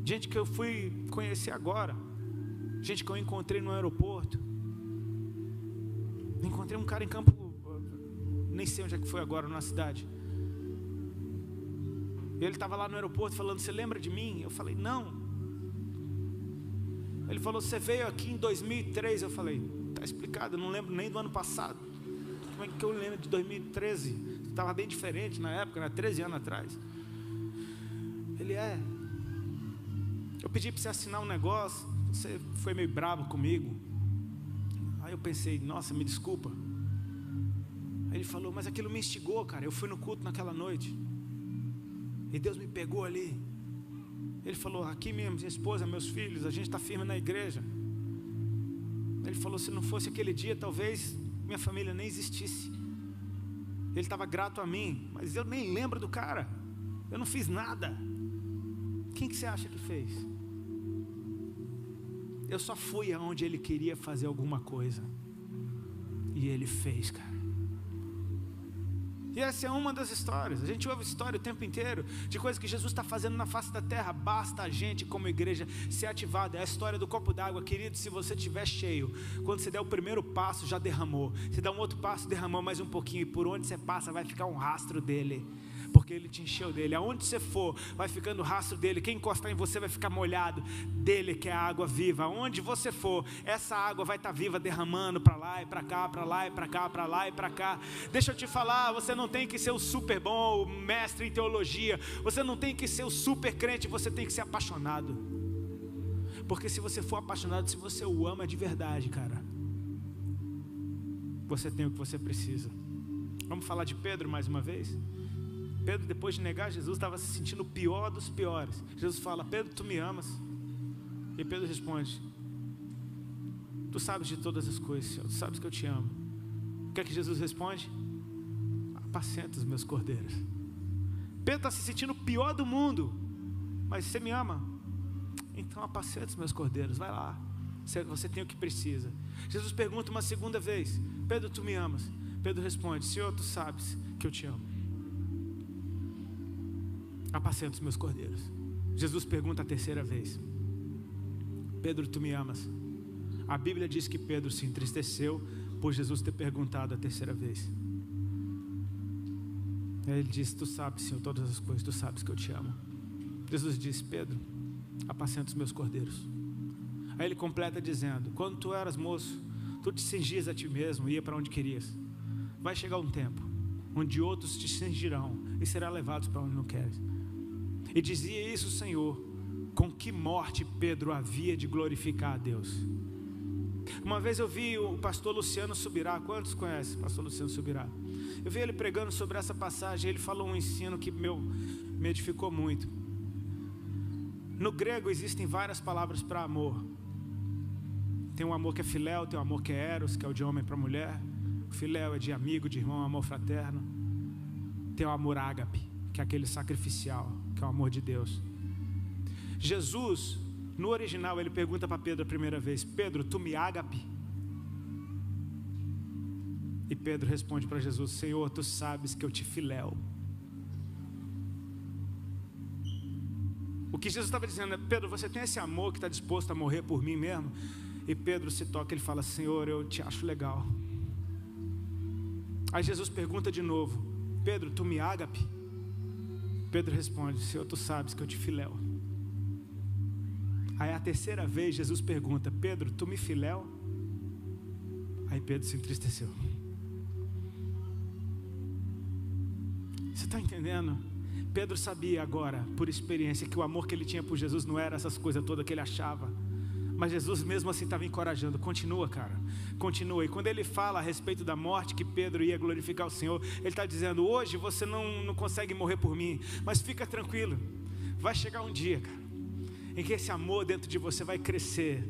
Gente que eu fui conhecer agora. Gente que eu encontrei no aeroporto. Encontrei um cara em Campo, nem sei onde é que foi agora, na cidade. E ele estava lá no aeroporto falando: você lembra de mim? Eu falei: não. Ele falou: você veio aqui em 2003. Eu falei: tá explicado, eu não lembro nem do ano passado. Como é que eu lembro de 2013? Estava bem diferente na época, né? 13 anos atrás. Ele eu pedi para você assinar um negócio, você foi meio bravo comigo. Aí eu pensei: nossa, me desculpa. Aí ele falou: mas aquilo me instigou, cara. Eu fui no culto naquela noite e Deus me pegou ali. Ele falou: aqui mesmo, minha esposa, meus filhos, a gente está firme na igreja. Ele falou: se não fosse aquele dia, talvez minha família nem existisse. Ele estava grato a mim, mas eu nem lembro do cara. Eu não fiz nada. Quem que você acha que fez? Eu só fui aonde Ele queria fazer alguma coisa. E Ele fez, cara. E essa é uma das histórias. A gente ouve história o tempo inteiro de coisas que Jesus está fazendo na face da terra. Basta a gente, como igreja, ser ativada. É a história do copo d'água. Querido, se você estiver cheio, quando você der o primeiro passo, já derramou. Se dá um outro passo, derramou mais um pouquinho. E por onde você passa, vai ficar um rastro dele, porque Ele te encheu dele. Aonde você for, vai ficando o rastro dele. Quem encostar em você vai ficar molhado dele, que é a água viva. Aonde você for, essa água vai estar viva, derramando para lá e para cá, para lá e para cá, para lá e para cá. Deixa eu te falar, você não tem que ser o super bom, o mestre em teologia. Você não tem que ser o super crente, você tem que ser apaixonado. Porque se você for apaixonado, se você o ama de verdade, cara, você tem o que você precisa. Vamos falar de Pedro mais uma vez? Pedro, depois de negar Jesus, estava se sentindo o pior dos piores. Jesus fala: Pedro, tu me amas? E Pedro responde: tu sabes de todas as coisas, Senhor, tu sabes que eu te amo. O que é que Jesus responde? Apacenta os meus cordeiros. Pedro está se sentindo o pior do mundo, mas você me ama? Então apacenta os meus cordeiros, vai lá, você tem o que precisa. Jesus pergunta uma segunda vez: Pedro, tu me amas? Pedro responde: Senhor, tu sabes que eu te amo. Apacenta os meus cordeiros. Jesus pergunta a terceira vez: Pedro, tu me amas? A Bíblia diz que Pedro se entristeceu por Jesus ter perguntado a terceira vez. Aí ele diz: tu sabes, Senhor, todas as coisas, tu sabes que eu te amo. Jesus diz: Pedro, apacenta os meus cordeiros. Aí ele completa dizendo: quando tu eras moço, tu te cingias a ti mesmo e ia para onde querias. Vai chegar um tempo onde outros te cingirão e serão levados para onde não queres. E dizia isso o Senhor: com que morte Pedro havia de glorificar a Deus? Uma vez eu vi o pastor Luciano Subirá. Quantos conhecem o pastor Luciano Subirá? Eu vi ele pregando sobre essa passagem. Ele falou um ensino que me edificou muito. No grego existem várias palavras para amor. Tem um amor que é filéu, tem um amor que é eros, que é o de homem para mulher. O filéu é de amigo, de irmão, amor fraterno. Tem o amor ágape, que é aquele sacrificial, que é o amor de Deus. Jesus, no original, ele pergunta para Pedro a primeira vez: Pedro, tu me ágape? E Pedro responde para Jesus: Senhor, tu sabes que eu te filéu. O que Jesus estava dizendo é: Pedro, você tem esse amor que está disposto a morrer por mim mesmo? E Pedro se toca, ele fala: Senhor, eu te acho legal. Aí Jesus pergunta de novo: Pedro, tu me ágape? Pedro responde: Senhor, tu sabes que eu te filéu. Aí a terceira vez Jesus pergunta: Pedro, tu me filéu? Aí Pedro se entristeceu. Você está entendendo? Pedro sabia agora, por experiência, que o amor que ele tinha por Jesus não era essas coisas todas que ele achava. Mas Jesus mesmo assim estava encorajando: continua, cara, continua. E quando ele fala a respeito da morte, que Pedro ia glorificar o Senhor, ele está dizendo: hoje você não consegue morrer por mim, mas fica tranquilo, vai chegar um dia, cara, em que esse amor dentro de você vai crescer,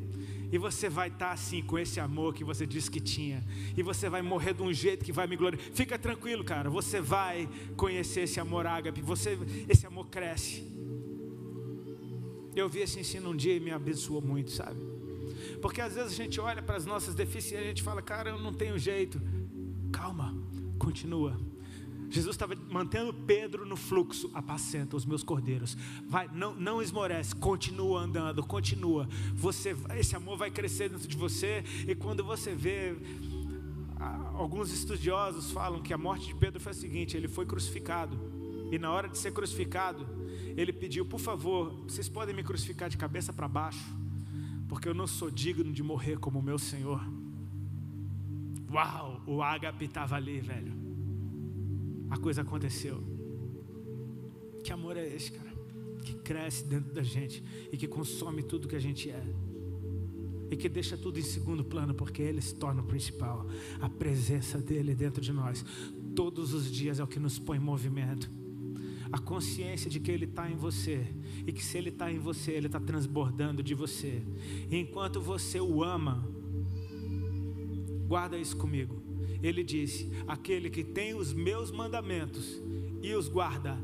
e você vai estar assim, com esse amor que você disse que tinha, e você vai morrer de um jeito que vai me glorificar. Fica tranquilo, cara, você vai conhecer esse amor ágape, esse amor cresce. Eu vi esse ensino um dia e me abençoou muito, sabe? Porque às vezes a gente olha para as nossas deficiências e a gente fala: cara, eu não tenho jeito. Calma, continua. Jesus estava mantendo Pedro no fluxo: apacenta os meus cordeiros, vai, não esmorece, continua andando, continua. Esse amor vai crescer dentro de você. E quando você vê, alguns estudiosos falam que a morte de Pedro foi a seguinte: ele foi crucificado, e na hora de ser crucificado, ele pediu: por favor, vocês podem me crucificar de cabeça para baixo, porque eu não sou digno de morrer como o meu Senhor. Uau, o ágape estava ali, velho. A coisa aconteceu. Que amor é esse, cara? Que cresce dentro da gente e que consome tudo que a gente é, e que deixa tudo em segundo plano, porque Ele se torna o principal. A presença dEle dentro de nós todos os dias é o que nos põe em movimento. A consciência de que Ele está em você, e que se Ele está em você, Ele está transbordando de você. E enquanto você o ama, guarda isso comigo. Ele disse: aquele que tem os meus mandamentos e os guarda,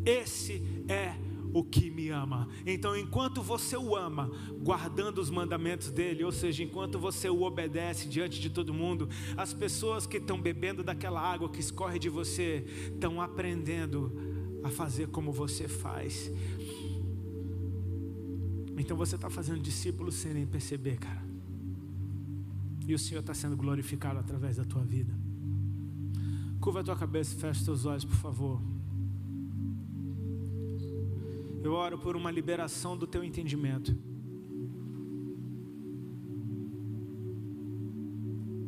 esse é o que me ama. Então, enquanto você o ama, guardando os mandamentos dele, ou seja, enquanto você o obedece diante de todo mundo, as pessoas que estão bebendo daquela água que escorre de você, estão aprendendo a fazer como você faz. Então você está fazendo discípulos sem nem perceber, cara. E o Senhor está sendo glorificado através da tua vida. Curva a tua cabeça e fecha os teus olhos, por favor. Eu oro por uma liberação do teu entendimento.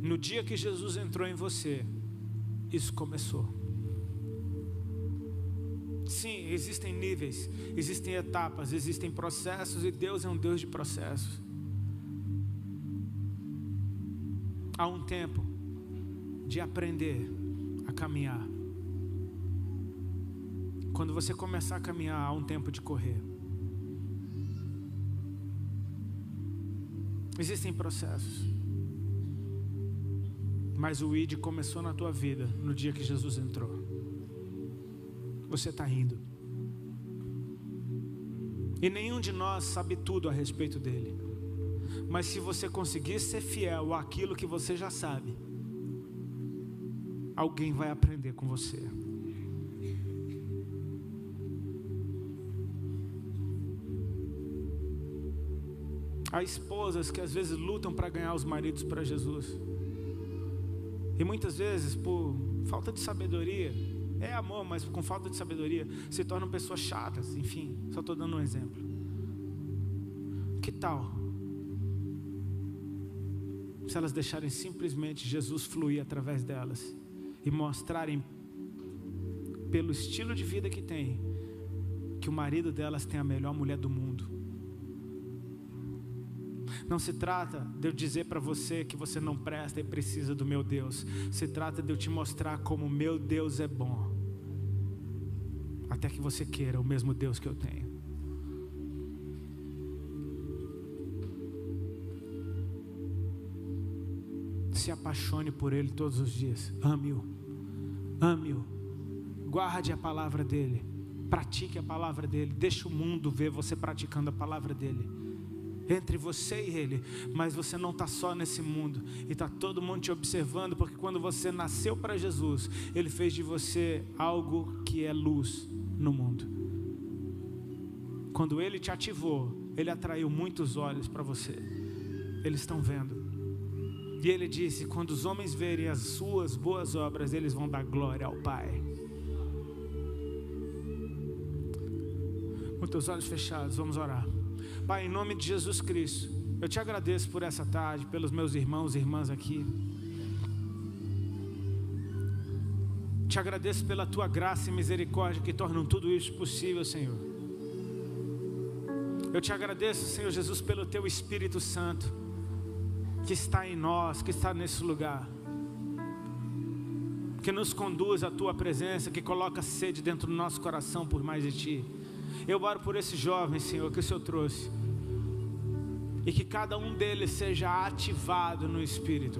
No dia que Jesus entrou em você, isso começou. Sim, existem níveis, existem etapas, existem processos, e Deus é um Deus de processos. Há um tempo de aprender a caminhar. Quando você começar a caminhar, há um tempo de correr. Existem processos, mas o ID começou na tua vida no dia que Jesus entrou. Você está indo, e nenhum de nós sabe tudo a respeito dele. Mas se você conseguir ser fiel àquilo que você já sabe, alguém vai aprender com você. Há esposas que às vezes lutam para ganhar os maridos para Jesus, e muitas vezes por falta de sabedoria, é amor, mas com falta de sabedoria, se tornam pessoas chatas. Enfim, só estou dando um exemplo. Que tal se elas deixarem simplesmente Jesus fluir através delas, e mostrarem, pelo estilo de vida que tem, que o marido delas tem a melhor mulher do mundo? Não se trata de eu dizer para você que você não presta e precisa do meu Deus. Se trata de eu te mostrar como o meu Deus é bom, até que você queira o mesmo Deus que eu tenho. Se apaixone por Ele todos os dias. Ame-o, ame-o. Guarde a palavra dEle, pratique a palavra dele, deixe o mundo ver você praticando a palavra dele, entre você e ele. Mas você não está só nesse mundo, e está todo mundo te observando, porque quando você nasceu para Jesus, ele fez de você algo que é luz no mundo. Quando ele te ativou, ele atraiu muitos olhos para você, eles estão vendo. E ele disse: quando os homens verem as suas boas obras, eles vão dar glória ao Pai. Com teus olhos fechados, vamos orar. Pai, em nome de Jesus Cristo, eu te agradeço por essa tarde, pelos meus irmãos e irmãs aqui. Te agradeço pela tua graça e misericórdia que tornam tudo isso possível, Senhor. Eu te agradeço, Senhor Jesus, pelo teu Espírito Santo que está em nós, que está nesse lugar, que nos conduz à tua presença, que coloca sede dentro do nosso coração por mais de ti. Eu oro por esses jovens, Senhor, que o Senhor trouxe, e que cada um deles seja ativado no Espírito,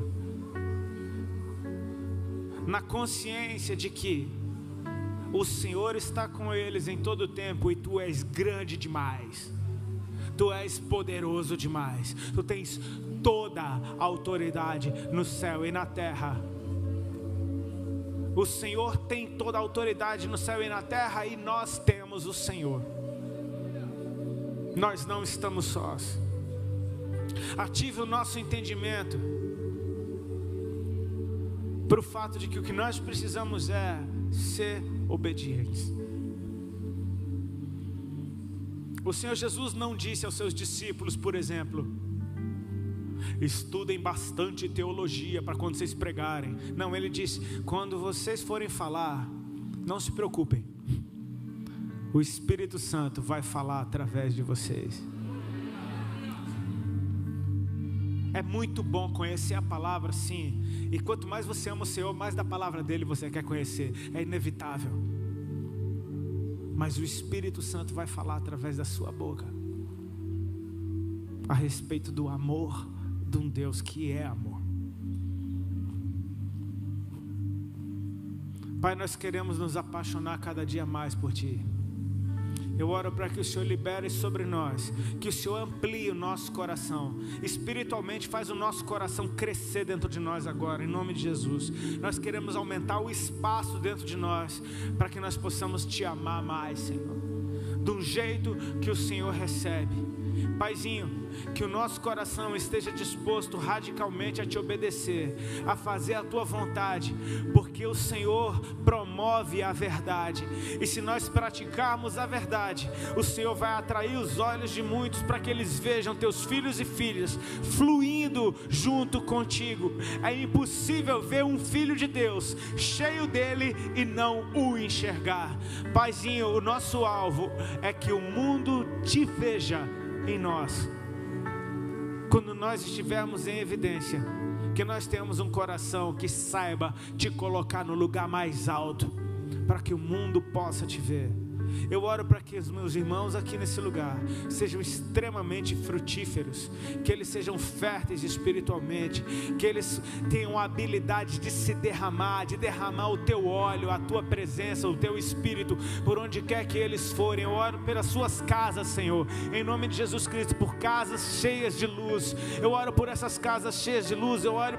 na consciência de que o Senhor está com eles em todo o tempo, e tu és grande demais, tu és poderoso demais, tu tens toda a autoridade no céu e na terra. O Senhor tem toda a autoridade no céu e na terra, e nós temos o Senhor. Nós não estamos sós. Ative o nosso entendimento para o fato de que o que nós precisamos é ser obedientes. O Senhor Jesus não disse aos seus discípulos, por exemplo: estudem bastante teologia para quando vocês pregarem. Não, ele disse: quando vocês forem falar, não se preocupem, o Espírito Santo vai falar através de vocês. É muito bom conhecer a palavra, sim, e quanto mais você ama o Senhor, mais da palavra dele você quer conhecer, é inevitável. Mas o Espírito Santo vai falar através da sua boca a respeito do amor de um Deus que é amor. Pai, nós queremos nos apaixonar cada dia mais por Ti. Eu oro para que o Senhor libere sobre nós, que o Senhor amplie o nosso coração, espiritualmente faz o nosso coração crescer dentro de nós agora, em nome de Jesus. Nós queremos aumentar o espaço dentro de nós, para que nós possamos Te amar mais, Senhor, de um jeito que o Senhor recebe. Paizinho, que o nosso coração esteja disposto radicalmente a Te obedecer, a fazer a Tua vontade, porque o Senhor promove a verdade, e se nós praticarmos a verdade, o Senhor vai atrair os olhos de muitos, para que eles vejam Teus filhos e filhas fluindo junto contigo. É impossível ver um filho de Deus cheio dele e não o enxergar. Paizinho, o nosso alvo é que o mundo Te veja em nós, quando nós estivermos em evidência, que nós tenhamos um coração que saiba Te colocar no lugar mais alto, para que o mundo possa Te ver. Eu oro para que os meus irmãos aqui nesse lugar sejam extremamente frutíferos, que eles sejam férteis espiritualmente, que eles tenham a habilidade de se derramar, de derramar o Teu óleo, a Tua presença, o Teu Espírito, por onde quer que eles forem. Eu oro pelas suas casas, Senhor, em nome de Jesus Cristo, por casas cheias de luz. Eu oro por essas casas cheias de luz. Eu oro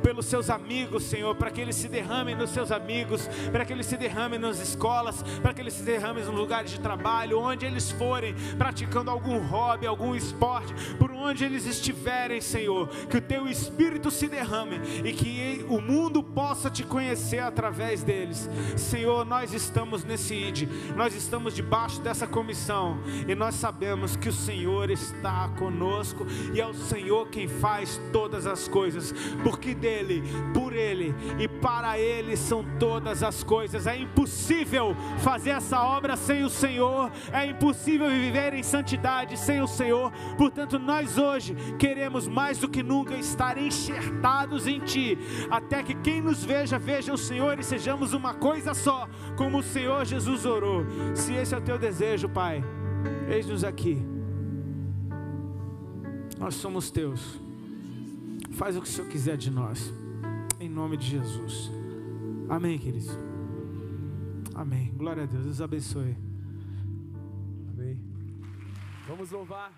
pelos seus amigos, Senhor, para que eles se derramem nos seus amigos, para que eles se derramem nas escolas, para que eles se derramem nos lugares de trabalho, onde eles forem, praticando algum hobby, algum esporte, por onde eles estiverem, Senhor, que o Teu Espírito se derrame e que o mundo possa Te conhecer através deles. Senhor, nós estamos nesse ID, nós estamos debaixo dessa comissão, e nós sabemos que o Senhor está conosco, e é o Senhor quem faz todas as coisas, porque dele, por Ele e para Ele são todas as coisas. É impossível fazer essa obra sem o Senhor, é impossível viver em santidade sem o Senhor. Portanto, nós hoje queremos mais do que nunca estar enxertados em Ti, até que quem nos veja, veja o Senhor, e sejamos uma coisa só, como o Senhor Jesus orou. Se esse é o Teu desejo, Pai, eis-nos aqui, nós somos Teus, faz o que o Senhor quiser de nós, em nome de Jesus. Amém, queridos. Amém. Glória a Deus. Deus abençoe. Vamos louvar.